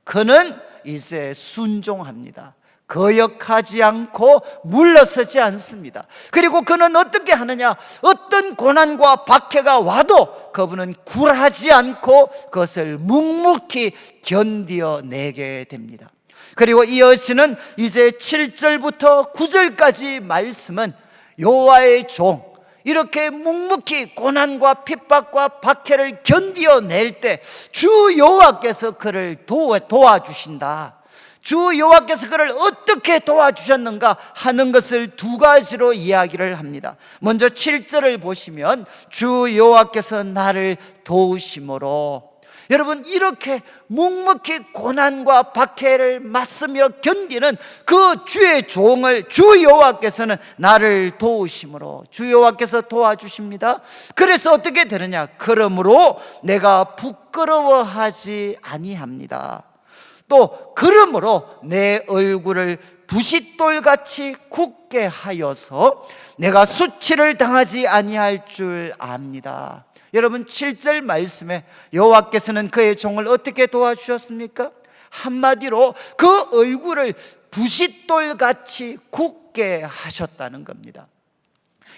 그는 이제 순종합니다. 거역하지 않고 물러서지 않습니다. 그리고 그는 어떻게 하느냐? 어떤 고난과 박해가 와도 그분은 굴하지 않고 그것을 묵묵히 견뎌내게 됩니다. 그리고 이어지는 이제 7절부터 9절까지 말씀은 여호와의 종 이렇게 묵묵히 고난과 핍박과 박해를 견뎌낼 때 주 여호와께서 그를 도와주신다. 주 여호와께서 그를 어떻게 도와주셨는가 하는 것을 2가지로 이야기를 합니다. 먼저 7절을 보시면 주 여호와께서 나를 도우심으로 여러분, 이렇게 묵묵히 고난과 박해를 맞서며 견디는 그 주의 종을 주 여호와께서는 나를 도우심으로, 주 여호와께서 도와주십니다. 그래서 어떻게 되느냐? 그러므로 내가 부끄러워하지 아니합니다. 또 그러므로 내 얼굴을 부싯돌같이 굳게 하여서 내가 수치를 당하지 아니할 줄 압니다. 여러분, 7절 말씀에 여호와께서는 그의 종을 어떻게 도와주셨습니까? 한마디로 그 얼굴을 부싯돌같이 굳게 하셨다는 겁니다.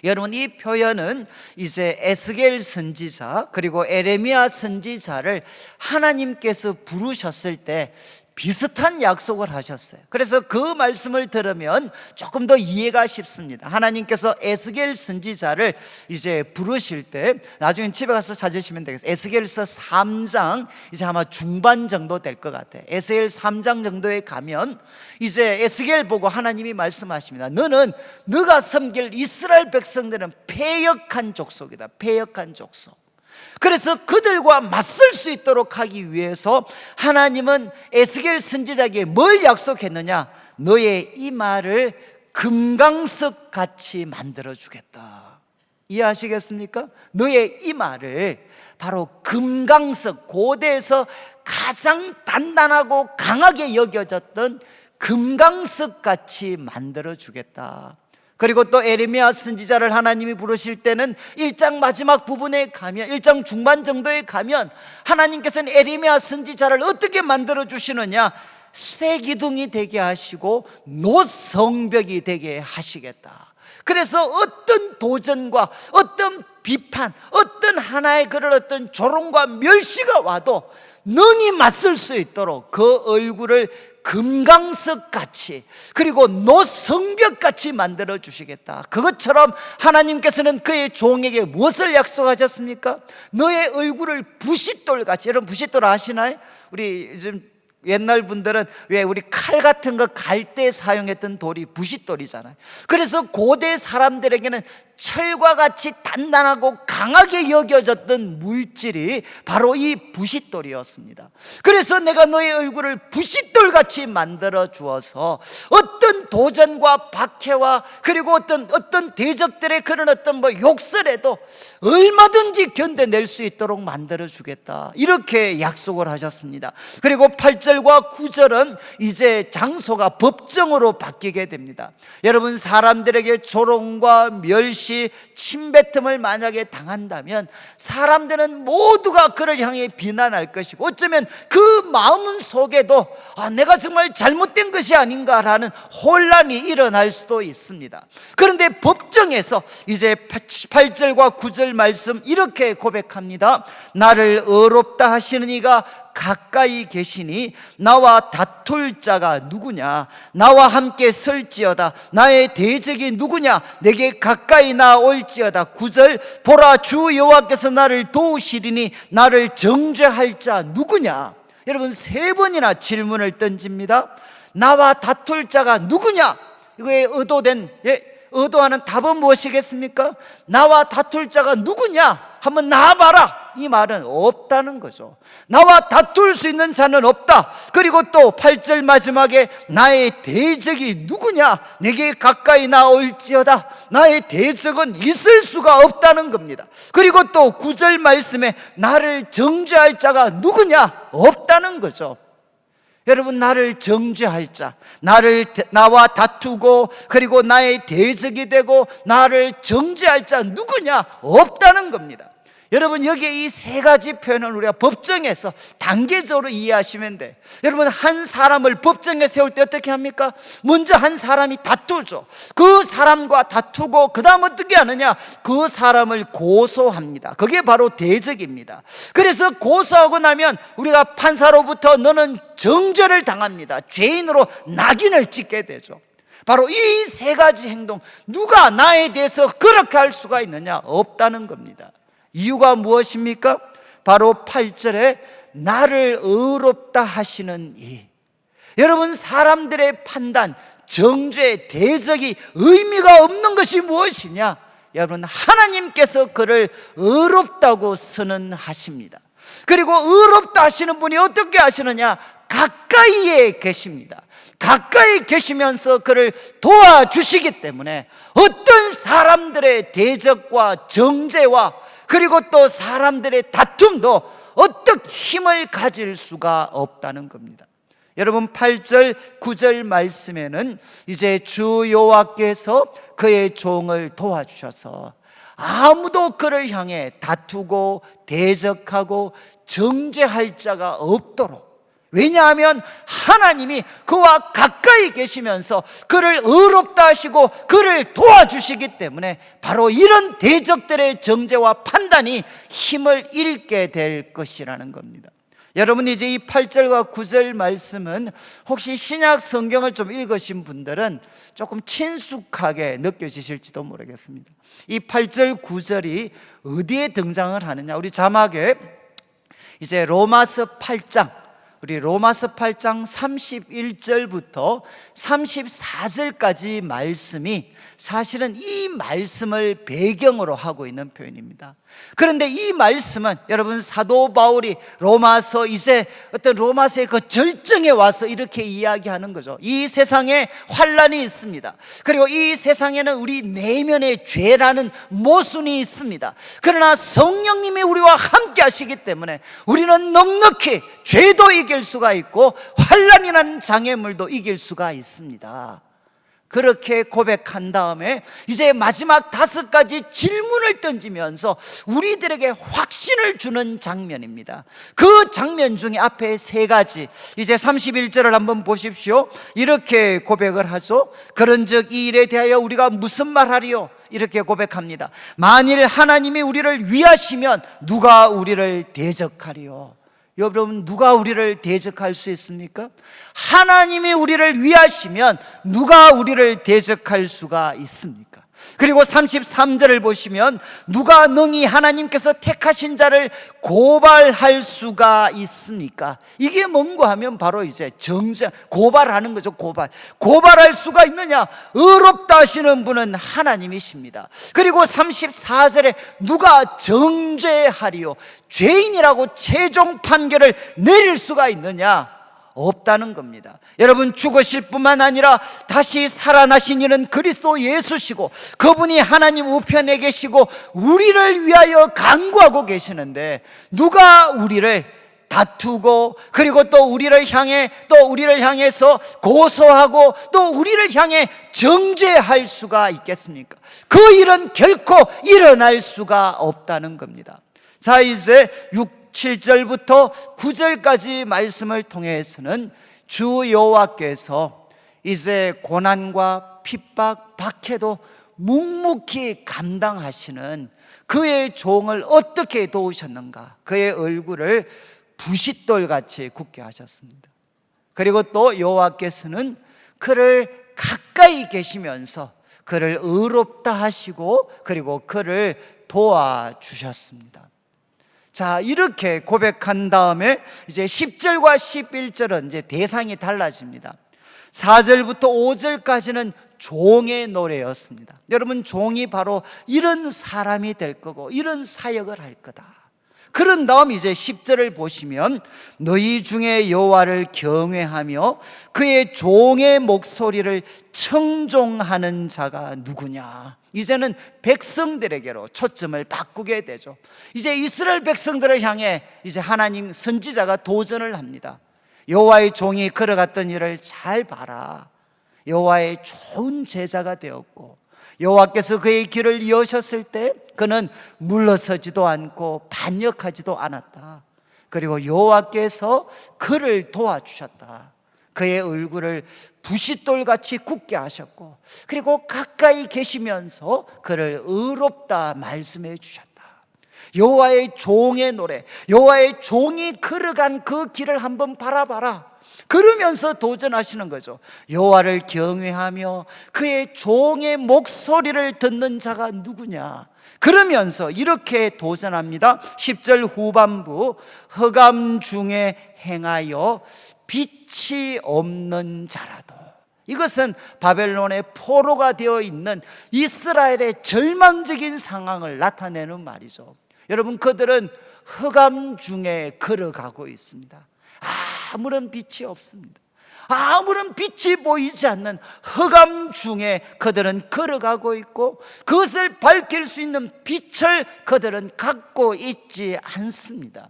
여러분, 이 표현은 이제 에스겔 선지자 그리고 에레미야 선지자를 하나님께서 부르셨을 때 비슷한 약속을 하셨어요. 그래서 그 말씀을 들으면 조금 더 이해가 쉽습니다. 하나님께서 에스겔 선지자를 이제 부르실 때, 나중에 집에 가서 찾으시면 되겠어요. 에스겔서 3장 이제 아마 중반 정도 될 것 같아요. 에스겔 3장 정도에 가면 이제 에스겔 보고 하나님이 말씀하십니다. 너는 너가 섬길 이스라엘 백성들은 패역한 족속이다. 패역한 족속. 그래서 그들과 맞설 수 있도록 하기 위해서 하나님은 에스겔 선지자에게 뭘 약속했느냐? 너의 이마를 금강석 같이 만들어 주겠다. 이해하시겠습니까? 너의 이마를 바로 금강석, 고대에서 가장 단단하고 강하게 여겨졌던 금강석 같이 만들어 주겠다. 그리고 또 에레미야 선지자를 하나님이 부르실 때는 1장 마지막 부분에 가면, 1장 중반 정도에 가면 하나님께서는 에레미야 선지자를 어떻게 만들어 주시느냐? 새 기둥이 되게 하시고 노성벽이 되게 하시겠다. 그래서 어떤 도전과 어떤 비판, 어떤 하나의 그런 어떤 조롱과 멸시가 와도 능히 맞설 수 있도록 그 얼굴을 금강석같이 그리고 노성벽같이 만들어 주시겠다. 그것처럼 하나님께서는 그의 종에게 무엇을 약속하셨습니까? 너의 얼굴을 부싯돌같이, 여러분 부싯돌 아시나요? 우리 요즘 옛날 분들은 왜 우리 칼 같은 거 갈 때 사용했던 돌이 부싯돌이잖아요. 그래서 고대 사람들에게는 철과 같이 단단하고 강하게 여겨졌던 물질이 바로 이 부싯돌이었습니다. 그래서 내가 너의 얼굴을 부싯돌같이 만들어 주어서 어떤 도전과 박해와 그리고 어떤 대적들의 그런 어떤 욕설에도 얼마든지 견뎌낼 수 있도록 만들어 주겠다. 이렇게 약속을 하셨습니다. 그리고 8절과 9절은 이제 장소가 법정으로 바뀌게 됩니다. 여러분, 사람들에게 조롱과 멸시, 침뱉음을 만약에 당한다면 사람들은 모두가 그를 향해 비난할 것이고, 어쩌면 그 마음 속에도 내가 정말 잘못된 것이 아닌가라는 혼란이 일어날 수도 있습니다. 그런데 법정에서 이제 8절과 9절 말씀 이렇게 고백합니다. 나를 의롭다 하시는 이가 가까이 계시니 나와 다툴 자가 누구냐? 나와 함께 설지어다. 나의 대적이 누구냐? 내게 가까이 나올지어다. 9절, 보라 주 여호와께서 나를 도우시리니 나를 정죄할 자 누구냐? 여러분, 3번이나 질문을 던집니다. 나와 다툴 자가 누구냐? 이거에 의도하는 답은 무엇이겠습니까? 나와 다툴 자가 누구냐? 한번 나와봐라. 이 말은 없다는 거죠. 나와 다툴 수 있는 자는 없다. 그리고 또 8절 마지막에 나의 대적이 누구냐? 내게 가까이 나올지어다. 나의 대적은 있을 수가 없다는 겁니다. 그리고 또 9절 말씀에 나를 정죄할 자가 누구냐? 없다는 거죠. 여러분, 나를 정죄할 자, 나와 다투고 그리고 나의 대적이 되고 나를 정죄할 자 누구냐? 없다는 겁니다. 여러분, 여기에 이 3가지 표현을 우리가 법정에서 단계적으로 이해하시면 돼. 여러분, 한 사람을 법정에 세울 때 어떻게 합니까? 먼저 한 사람이 다투죠. 그 사람과 다투고 그 다음 어떻게 하느냐? 그 사람을 고소합니다. 그게 바로 대적입니다. 그래서 고소하고 나면 우리가 판사로부터 너는 정죄를 당합니다. 죄인으로 낙인을 찍게 되죠. 바로 이 3가지 행동, 누가 나에 대해서 그렇게 할 수가 있느냐? 없다는 겁니다. 이유가 무엇입니까? 바로 8절에 나를 의롭다 하시는 이. 여러분, 사람들의 판단, 정죄, 대적이 의미가 없는 것이 무엇이냐? 여러분, 하나님께서 그를 의롭다고 선언하십니다. 그리고 의롭다 하시는 분이 어떻게 하시느냐? 가까이에 계십니다. 가까이 계시면서 그를 도와주시기 때문에 어떤 사람들의 대적과 정죄와 그리고 또 사람들의 다툼도 어떻게 힘을 가질 수가 없다는 겁니다. 여러분 8절 9절 말씀에는 이제 주 여호와께서 그의 종을 도와주셔서 아무도 그를 향해 다투고 대적하고 정죄할 자가 없도록, 왜냐하면 하나님이 그와 가까이 계시면서 그를 의롭다 하시고 그를 도와주시기 때문에 바로 이런 대적들의 정죄와 판단이 힘을 잃게 될 것이라는 겁니다. 여러분 이제 이 8절과 9절 말씀은 혹시 신약 성경을 좀 읽으신 분들은 조금 친숙하게 느껴지실지도 모르겠습니다. 이 8절 9절이 어디에 등장을 하느냐, 우리 자막에 이제 로마서 8장, 우리 로마서 8장 31절부터 34절까지 말씀이 사실은 이 말씀을 배경으로 하고 있는 표현입니다. 그런데 이 말씀은 여러분 사도 바울이 로마서 이제 어떤 로마서의 그 절정에 와서 이렇게 이야기하는 거죠. 이 세상에 환난이 있습니다. 그리고 이 세상에는 우리 내면의 죄라는 모순이 있습니다. 그러나 성령님이 우리와 함께 하시기 때문에 우리는 넉넉히 죄도 이길 수가 있고 환난이라는 장애물도 이길 수가 있습니다. 그렇게 고백한 다음에 이제 마지막 5가지 질문을 던지면서 우리들에게 확신을 주는 장면입니다. 그 장면 중에 앞에 3가지, 이제 31절을 한번 보십시오. 이렇게 고백을 하죠. 그런즉 이 일에 대하여 우리가 무슨 말하리요? 이렇게 고백합니다. 만일 하나님이 우리를 위하시면 누가 우리를 대적하리요? 여러분 누가 우리를 대적할 수 있습니까? 하나님이 우리를 위하시면 누가 우리를 대적할 수가 있습니까? 그리고 33절을 보시면 누가 능히 하나님께서 택하신 자를 고발할 수가 있습니까? 이게 뭔가 하면 바로 이제 정죄, 고발하는 거죠. 고발할 수가 있느냐? 의롭다 하시는 분은 하나님이십니다. 그리고 34절에 누가 정죄하리요? 죄인이라고 최종 판결을 내릴 수가 있느냐? 없다는 겁니다. 여러분 죽으실 뿐만 아니라 다시 살아나신 이는 그리스도 예수시고 그분이 하나님 우편에 계시고 우리를 위하여 간구하고 계시는데 누가 우리를 다투고 그리고 또 우리를 향해서 고소하고 또 우리를 향해 정죄할 수가 있겠습니까? 그 일은 결코 일어날 수가 없다는 겁니다. 자, 이제 7절부터 9절까지 말씀을 통해서는 주 여호와께서 이제 고난과 핍박, 박해도 묵묵히 감당하시는 그의 종을 어떻게 도우셨는가? 그의 얼굴을 부싯돌같이 굳게 하셨습니다. 그리고 또 여호와께서는 그를 가까이 계시면서 그를 의롭다 하시고 그리고 그를 도와주셨습니다. 자, 이렇게 고백한 다음에 이제 10절과 11절은 이제 대상이 달라집니다. 4절부터 5절까지는 종의 노래였습니다. 여러분 종이 바로 이런 사람이 될 거고 이런 사역을 할 거다. 그런 다음 이제 10절을 보시면 너희 중에 여호와를 경외하며 그의 종의 목소리를 청종하는 자가 누구냐? 이제는 백성들에게로 초점을 바꾸게 되죠. 이제 이스라엘 백성들을 향해 이제 하나님 선지자가 도전을 합니다. 여호와의 종이 걸어갔던 일을 잘 봐라. 여호와의 좋은 제자가 되었고 여호와께서 그의 길을 여셨을 때 그는 물러서지도 않고 반역하지도 않았다. 그리고 여호와께서 그를 도와주셨다. 그의 얼굴을 부싯돌같이 굳게 하셨고 그리고 가까이 계시면서 그를 의롭다 말씀해 주셨다. 여호와의 종의 노래, 여호와의 종이 걸어간 그 길을 한번 바라봐라. 그러면서 도전하시는 거죠. 여호와를 경외하며 그의 종의 목소리를 듣는 자가 누구냐? 그러면서 이렇게 도전합니다. 10절 후반부, 흑암 중에 행하여 빛이 없는 자라도. 이것은 바벨론의 포로가 되어 있는 이스라엘의 절망적인 상황을 나타내는 말이죠. 여러분, 그들은 흑암 중에 걸어가고 있습니다. 아무런 빛이 없습니다. 아무런 빛이 보이지 않는 흑암 중에 그들은 걸어가고 있고, 그것을 밝힐 수 있는 빛을 그들은 갖고 있지 않습니다.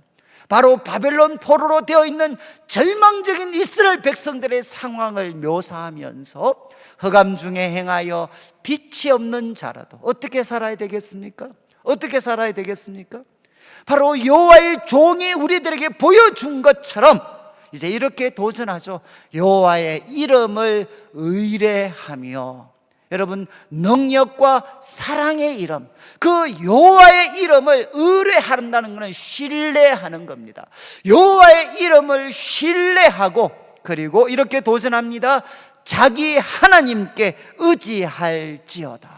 바로 바벨론 포로로 되어 있는 절망적인 이스라엘 백성들의 상황을 묘사하면서 흑암 중에 행하여 빛이 없는 자라도 어떻게 살아야 되겠습니까? 어떻게 살아야 되겠습니까? 바로 여호와의 종이 우리들에게 보여준 것처럼 이제 이렇게 도전하죠. 여호와의 이름을 의뢰하며, 여러분, 능력과 사랑의 이름, 그 여호와의 이름을 의뢰한다는 것은 신뢰하는 겁니다. 여호와의 이름을 신뢰하고, 그리고 이렇게 도전합니다. 자기 하나님께 의지할지어다.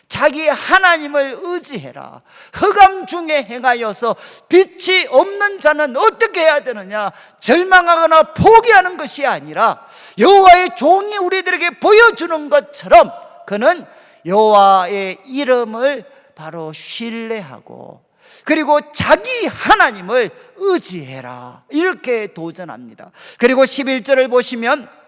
자기 하나님을 의지해라. 흑암 중에 행하여서 빛이 없는 자는 어떻게 해야 되느냐? 절망하거나 포기하는 것이 아니라 여호와의 종이 우리들에게 보여주는 것처럼 그는 여호와의 이름을 바로 신뢰하고, 그리고 자기 하나님을 의지해라, 이렇게 도전합니다. 그리고 11절을 보시면,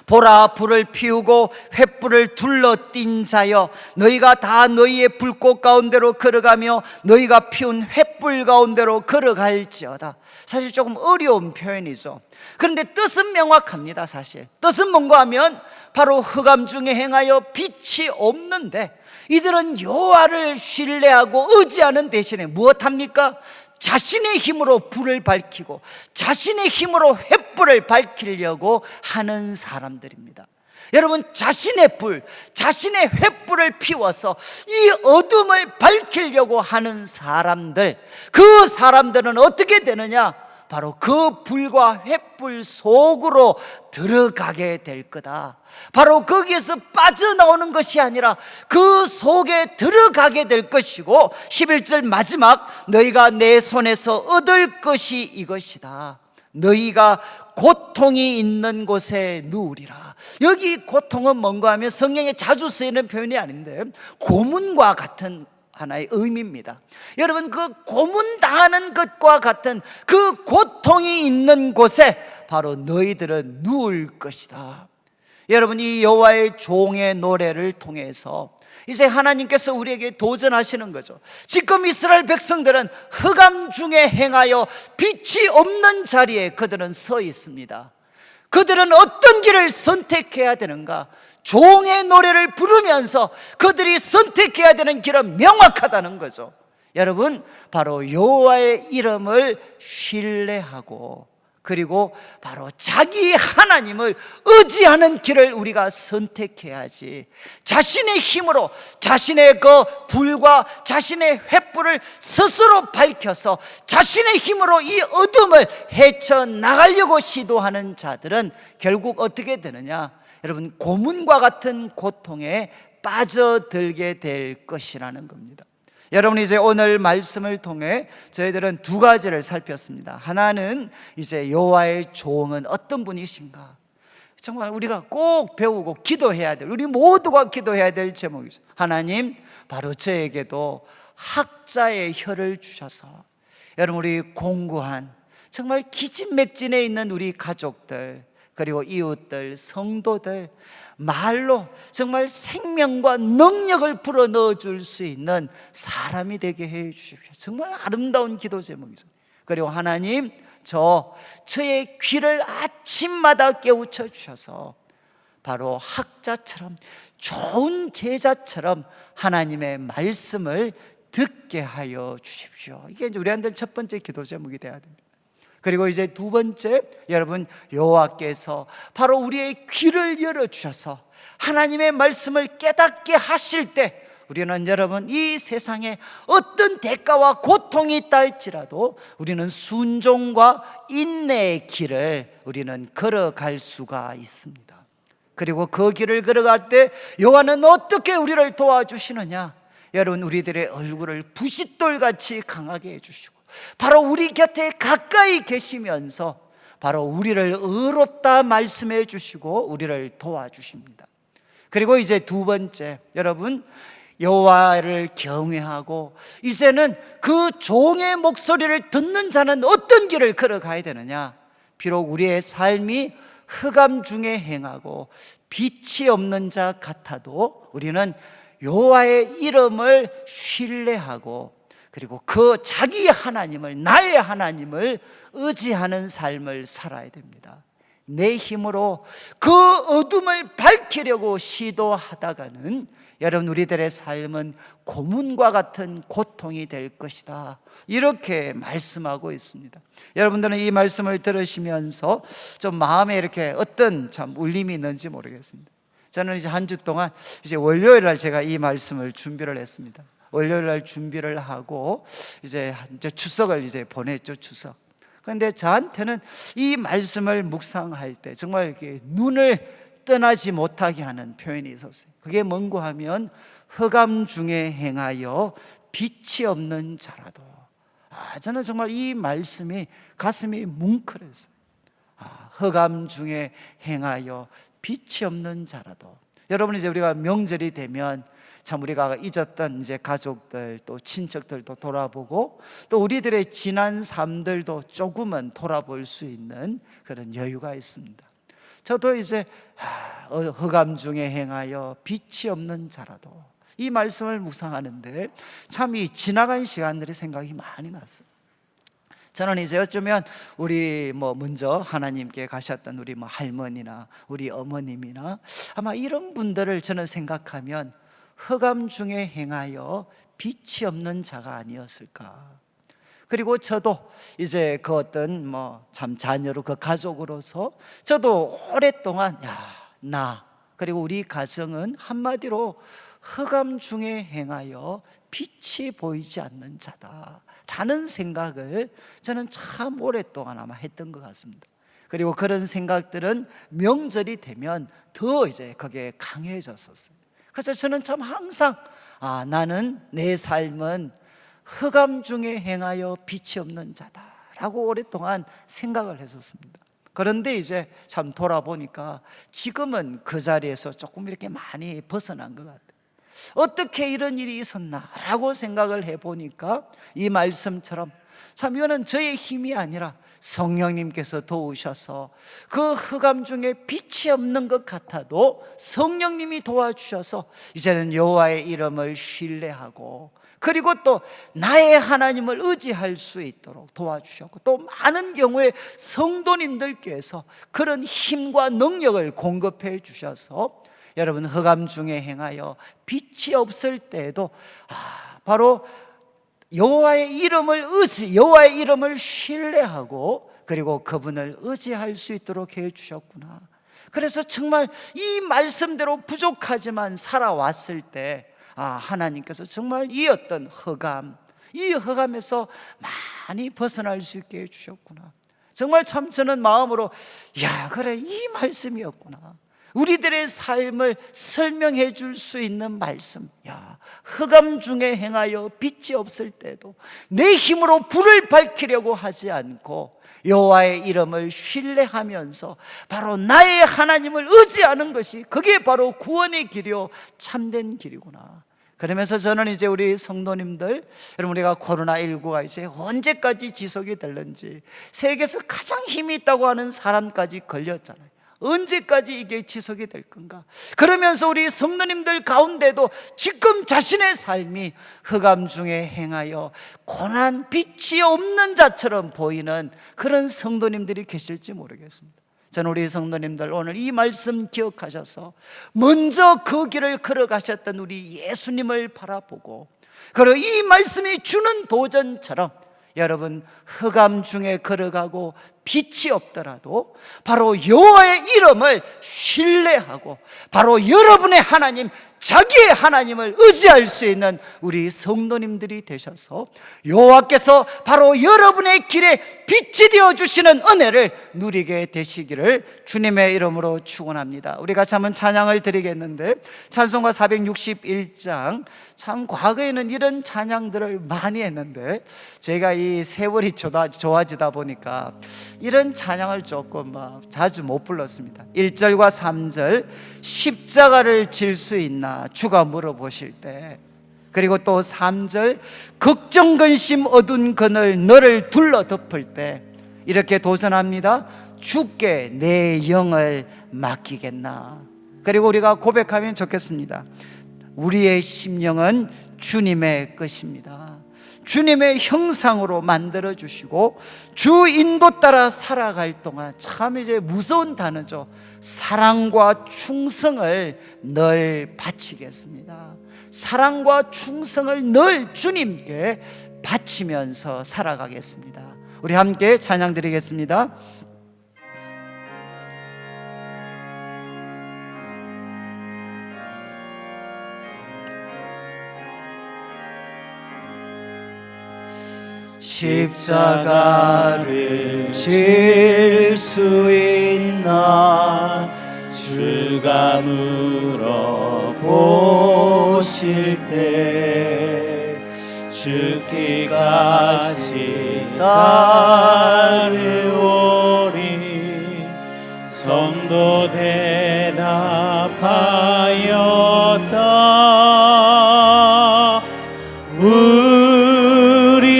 보라, 불을 피우고 횃불을 둘러띈 자여, 너희가 다 너희의 불꽃 가운데로 걸어가며 너희가 피운 횃불 가운데로 걸어갈지어다. 사실 조금 어려운 표현이죠. 그런데 뜻은 명확합니다. 사실 뜻은 뭔가 하면 바로 흑암 중에 행하여 빛이 없는데, 이들은 여호와를 신뢰하고 의지하는 대신에 무엇합니까? 자신의 힘으로 불을 밝히고 자신의 힘으로 횃불을 밝히려고 하는 사람들입니다. 여러분, 자신의 불, 자신의 횃불을 피워서 이 어둠을 밝히려고 하는 사람들, 그 사람들은 어떻게 되느냐? 바로 그 불과 횃불 속으로 들어가게 될 거다. 바로 거기에서 빠져나오는 것이 아니라 그 속에 들어가게 될 것이고, 11절 마지막, 너희가 내 손에서 얻을 것이 이것이다. 너희가 고통이 있는 곳에 누우리라. 여기 고통은 뭔가 하면 성경에 자주 쓰이는 표현이 아닌데 고문과 같은 하나의 의미입니다. 여러분, 그 고문당하는 것과 같은 그 고통이 있는 곳에 바로 너희들은 누울 것이다. 여러분, 이 여호와의 종의 노래를 통해서 이제 하나님께서 우리에게 도전하시는 거죠. 지금 이스라엘 백성들은 흑암 중에 행하여 빛이 없는 자리에 그들은 서 있습니다. 그들은 어떤 길을 선택해야 되는가? 종의 노래를 부르면서 그들이 선택해야 되는 길은 명확하다는 거죠. 여러분, 바로 여호와의 이름을 신뢰하고, 그리고 바로 자기 하나님을 의지하는 길을 우리가 선택해야지, 자신의 힘으로 자신의 그 불과 자신의 횃불을 스스로 밝혀서 자신의 힘으로 이 어둠을 헤쳐나가려고 시도하는 자들은 결국 어떻게 되느냐? 여러분, 고문과 같은 고통에 빠져들게 될 것이라는 겁니다. 여러분, 이제 오늘 말씀을 통해 저희들은 두 가지를 살폈습니다. 하나는 이제 여호와의 종은 어떤 분이신가, 정말 우리가 꼭 배우고 기도해야 될, 우리 모두가 기도해야 될 제목이죠. 하나님, 바로 저에게도 학자의 혀를 주셔서 여러분, 우리 공고한 정말 기진맥진에 있는 우리 가족들, 그리고 이웃들, 성도들, 말로 정말 생명과 능력을 불어넣어 줄 수 있는 사람이 되게 해 주십시오. 정말 아름다운 기도 제목이죠. 그리고 하나님, 저의 귀를 아침마다 깨우쳐 주셔서 바로 학자처럼, 좋은 제자처럼 하나님의 말씀을 듣게 하여 주십시오. 이게 우리한테는 첫 번째 기도 제목이 되어야 됩니다. 그리고 이제 두 번째, 여러분, 여호와께서 바로 우리의 귀를 열어주셔서 하나님의 말씀을 깨닫게 하실 때 우리는, 여러분, 이 세상에 어떤 대가와 고통이 있다 할지라도 우리는 순종과 인내의 길을 우리는 걸어갈 수가 있습니다. 그리고 그 길을 걸어갈 때 여호와는 어떻게 우리를 도와주시느냐? 여러분, 우리들의 얼굴을 부싯돌같이 강하게 해주시고 바로 우리 곁에 가까이 계시면서 바로 우리를 의롭다 말씀해 주시고 우리를 도와주십니다. 그리고 이제 두 번째, 여러분, 여호와를 경외하고 이제는 그 종의 목소리를 듣는 자는 어떤 길을 걸어가야 되느냐? 비록 우리의 삶이 흑암 중에 행하고 빛이 없는 자 같아도 우리는 여호와의 이름을 신뢰하고 그리고 그 자기 하나님을, 나의 하나님을 의지하는 삶을 살아야 됩니다. 내 힘으로 그 어둠을 밝히려고 시도하다가는 여러분, 우리들의 삶은 고문과 같은 고통이 될 것이다, 이렇게 말씀하고 있습니다. 여러분들은 이 말씀을 들으시면서 좀 마음에 이렇게 어떤 참 울림이 있는지 모르겠습니다. 저는 이제 한 주 동안 이제 월요일 날 제가 이 말씀을 준비를 했습니다. 월요일 날 준비를 하고 이제 추석을 이제 보냈죠, 추석. 그런데 저한테는 이 말씀을 묵상할 때 정말 이렇게 눈을 떠나지 못하게 하는 표현이 있었어요. 그게 뭔고 하면 흑암 중에 행하여 빛이 없는 자라도. 저는 정말 이 말씀이 가슴이 뭉클했어요. 흑암 중에 행하여 빛이 없는 자라도. 여러분, 이제 우리가 명절이 되면 참 우리가 잊었던 이제 가족들 또 친척들도 돌아보고 또 우리들의 지난 삶들도 조금은 돌아볼 수 있는 그런 여유가 있습니다. 저도 이제 흑암 중에 행하여 빛이 없는 자라도, 이 말씀을 묵상하는데 참 이 지나간 시간들이 생각이 많이 났어요. 저는 이제 어쩌면 우리 먼저 하나님께 가셨던 우리 할머니나 우리 어머님이나 아마 이런 분들을 저는 생각하면 흑암 중에 행하여 빛이 없는 자가 아니었을까. 그리고 저도 이제 그 어떤 참 자녀로 그 가족으로서 저도 오랫동안 나 그리고 우리 가정은 한마디로 흑암 중에 행하여 빛이 보이지 않는 자다라는 생각을 저는 참 오랫동안 아마 했던 것 같습니다. 그리고 그런 생각들은 명절이 되면 더 이제 그게 강해졌었어요. 그래서 저는 참 항상 나는 내 삶은 흑암 중에 행하여 빛이 없는 자다라고 오랫동안 생각을 했었습니다. 그런데 이제 참 돌아보니까 지금은 그 자리에서 조금 이렇게 많이 벗어난 것 같아요. 어떻게 이런 일이 있었나라고 생각을 해보니까 이 말씀처럼 참 이거는 저의 힘이 아니라 성령님께서 도우셔서 그 흑암 중에 빛이 없는 것 같아도 성령님이 도와주셔서 이제는 여호와의 이름을 신뢰하고 그리고 또 나의 하나님을 의지할 수 있도록 도와주셨고 또 많은 경우에 성도님들께서 그런 힘과 능력을 공급해 주셔서 여러분, 흑암 중에 행하여 빛이 없을 때에도 바로 여호와의 이름을 신뢰하고 그리고 그분을 의지할 수 있도록 해 주셨구나. 그래서 정말 이 말씀대로 부족하지만 살아왔을 때 하나님께서 정말 이 어떤 이 흑암에서 많이 벗어날 수 있게 해주셨구나. 정말 참 저는 마음으로 그래, 이 말씀이었구나. 우리들의 삶을 설명해 줄 수 있는 말씀. 흑암 중에 행하여 빛이 없을 때도 내 힘으로 불을 밝히려고 하지 않고 여호와의 이름을 신뢰하면서 바로 나의 하나님을 의지하는 것이 그게 바로 구원의 길이요 참된 길이구나. 그러면서 저는 이제 우리 성도님들, 여러분, 우리가 코로나19가 이제 언제까지 지속이 될는지, 세계에서 가장 힘이 있다고 하는 사람까지 걸렸잖아요. 언제까지 이게 지속이 될 건가? 그러면서 우리 성도님들 가운데도 지금 자신의 삶이 흑암 중에 행하여 고난 빛이 없는 자처럼 보이는 그런 성도님들이 계실지 모르겠습니다. 저는 우리 성도님들 오늘 이 말씀 기억하셔서 먼저 그 길을 걸어가셨던 우리 예수님을 바라보고 그리고 이 말씀이 주는 도전처럼 여러분, 흑암 중에 걸어가고 빛이 없더라도 바로 여호와의 이름을 신뢰하고 바로 여러분의 하나님, 자기의 하나님을 의지할 수 있는 우리 성도님들이 되셔서 여호와께서 바로 여러분의 길에 빛이 되어주시는 은혜를 누리게 되시기를 주님의 이름으로 축원합니다. 우리 같이 한번 찬양을 드리겠는데, 찬송가 461장, 참 과거에는 이런 찬양들을 많이 했는데 제가 이 세월이 좋아지다 보니까 이런 찬양을 조금 자주 못 불렀습니다. 1절과 3절, 십자가를 질 수 있나 주가 물어보실 때 그리고 또 3절, 걱정 근심 어두운 그늘 너를 둘러 덮을 때 이렇게 도전합니다. 주께 내 영을 맡기겠나. 그리고 우리가 고백하면 좋겠습니다. 우리의 심령은 주님의 것입니다. 주님의 형상으로 만들어 주시고 주 인도 따라 살아갈 동안, 참 이제 무서운 단어죠. 사랑과 충성을 늘 바치겠습니다. 사랑과 충성을 늘 주님께 바치면서 살아가겠습니다. 우리 함께 찬양 드리겠습니다. 십자가를 질 수 있나 주가 물어보실 때 죽기까지 따르오리. 성도 대답하였다. 우리의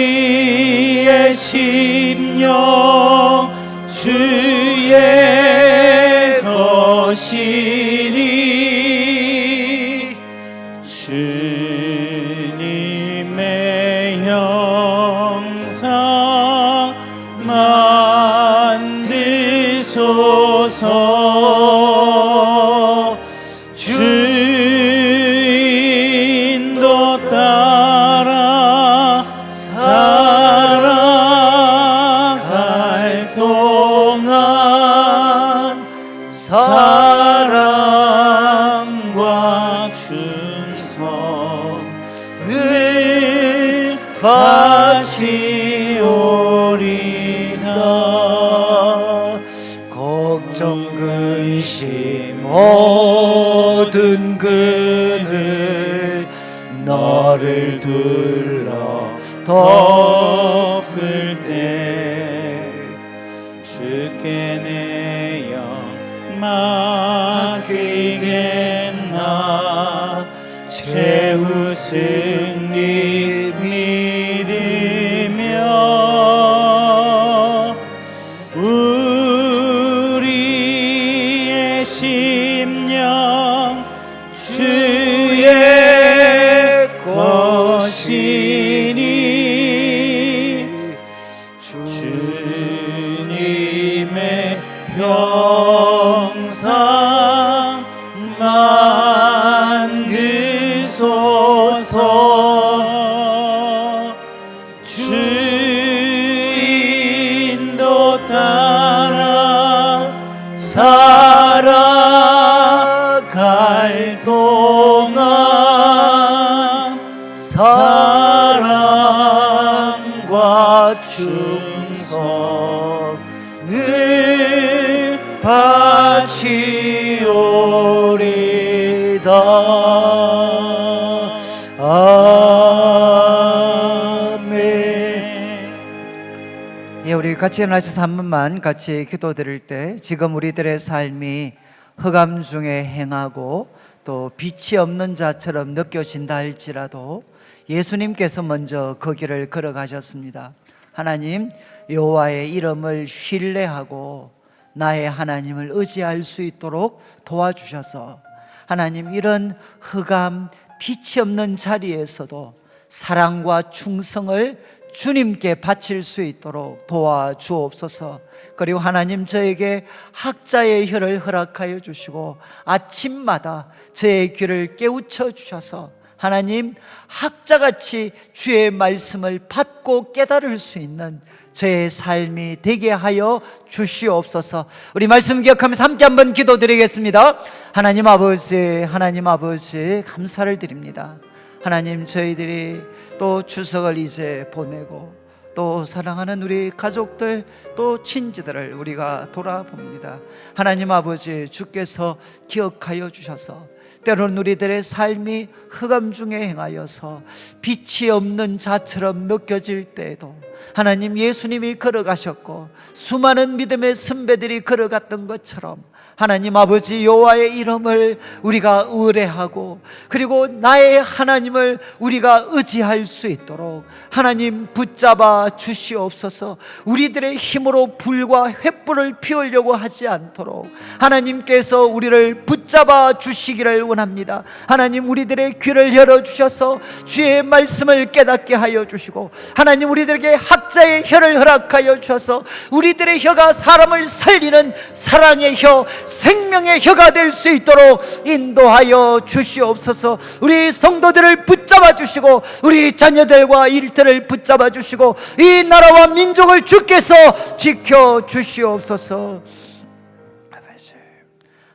심령 주의 것이니 주님의 형상 만드소서. 주 인도 따라 살아갈 동안 사랑과 충성 늘 바치오리다. 걱정 근심 모든 그늘 너를 둘러 덮을 때 주께 내 영 맡기겠나. 최후 승리 믿으며 우리의 심령 주의 것이니 주님의 형상 만드소서. 주 인도 따라 살아갈 동안 사랑과 충성 늘 바치오리다. 아멘. 예, 우리 같이 일어나셔서 한 번만 같이 기도드릴 때, 지금 우리들의 삶이 흑암 중에 행하고 또 빛이 없는 자처럼 느껴진다 할지라도 예수님께서 먼저 그 길을 걸어가셨습니다. 하나님, 여호와의 이름을 신뢰하고 나의 하나님을 의지할 수 있도록 도와주셔서 하나님, 이런 흑암 빛이 없는 자리에서도 사랑과 충성을 주님께 바칠 수 있도록 도와주옵소서. 그리고 하나님, 저에게 학자의 혀를 허락하여 주시고 아침마다 저의 귀를 깨우쳐 주셔서 하나님, 학자같이 주의 말씀을 받고 깨달을 수 있는 저의 삶이 되게 하여 주시옵소서. 우리 말씀 기억하면서 함께 한번 기도드리겠습니다. 하나님 아버지, 하나님 아버지, 감사를 드립니다. 하나님, 저희들이 또 추석을 이제 보내고 또 사랑하는 우리 가족들 또 친지들을 우리가 돌아봅니다. 하나님 아버지, 주께서 기억하여 주셔서 때로는 우리들의 삶이 흑암 중에 행하여서 빛이 없는 자처럼 느껴질 때에도 하나님, 예수님이 걸어가셨고 수많은 믿음의 선배들이 걸어갔던 것처럼 하나님 아버지 여호와의 이름을 우리가 의뢰하고, 그리고 나의 하나님을 우리가 의지할 수 있도록 하나님 붙잡아 주시옵소서. 우리들의 힘으로 불과 횃불을 피우려고 하지 않도록 하나님께서 우리를 붙잡아 주시기를 원합니다. 하나님, 우리들의 귀를 열어주셔서 주의 말씀을 깨닫게 하여 주시고, 하나님 우리들에게 학자의 혀를 허락하여 주셔서 우리들의 혀가 사람을 살리는 사랑의 혀, 생명의 혀가 될 수 있도록 인도하여 주시옵소서. 우리 성도들을 붙잡아 주시고 우리 자녀들과 일터를 붙잡아 주시고 이 나라와 민족을 주께서 지켜 주시옵소서.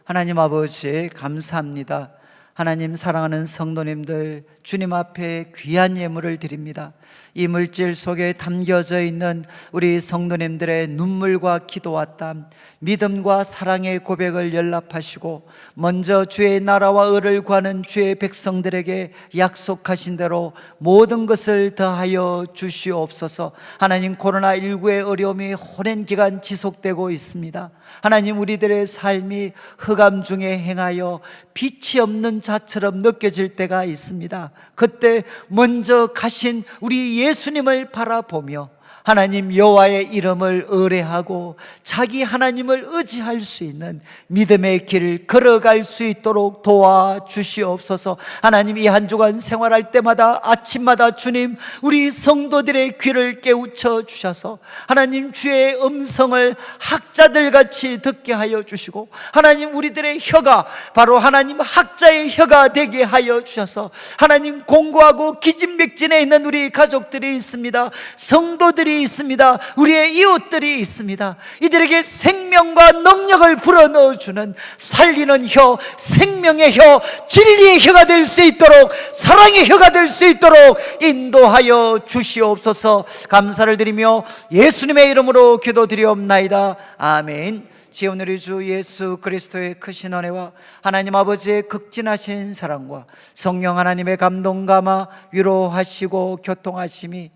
하나님 아버지, 감사합니다. 하나님, 사랑하는 성도님들, 주님 앞에 귀한 예물을 드립니다. 이 물질 속에 담겨져 있는 우리 성도님들의 눈물과 기도와 땀, 믿음과 사랑의 고백을 연락하시고 먼저 주의 나라와 의를 구하는 주의 백성들에게 약속하신 대로 모든 것을 더하여 주시옵소서. 하나님, 코로나19의 어려움이 오랜 기간 지속되고 있습니다. 하나님, 우리들의 삶이 흑암 중에 행하여 빛이 없는 자처럼 느껴질 때가 있습니다. 그때 먼저 가신 우리 예수님을 바라보며 하나님 여호와의 이름을 의뢰하고 자기 하나님을 의지할 수 있는 믿음의 길을 걸어갈 수 있도록 도와주시옵소서. 하나님, 이 한 주간 생활할 때마다 아침마다 주님 우리 성도들의 귀를 깨우쳐 주셔서 하나님 주의 음성을 학자들같이 듣게 하여 주시고, 하나님 우리들의 혀가 바로 하나님 학자의 혀가 되게 하여 주셔서 하나님 공고하고 기진맥진해 있는 우리 가족들이 있습니다. 성도들이 있습니다. 우리의 이웃들이 있습니다. 이들에게 생명과 능력을 불어넣어주는 살리는 혀, 생명의 혀, 진리의 혀가 될 수 있도록, 사랑의 혀가 될 수 있도록 인도하여 주시옵소서. 감사를 드리며 예수님의 이름으로 기도드리옵나이다. 아멘. 지금 우리 주 예수 그리스도의 크신 은혜와 하나님 아버지의 극진하신 사랑과 성령 하나님의 감동 감화 위로하시고 교통하심이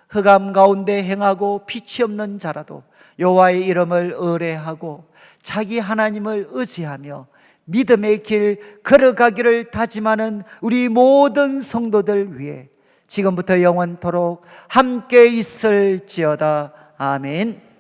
흑암 가운데 행하고 빛이 없는 자라도 여호와의 이름을 의뢰하고 자기 하나님을 의지하며 믿음의 길 걸어가기를 다짐하는 우리 모든 성도들 위해 지금부터 영원토록 함께 있을지어다. 아멘.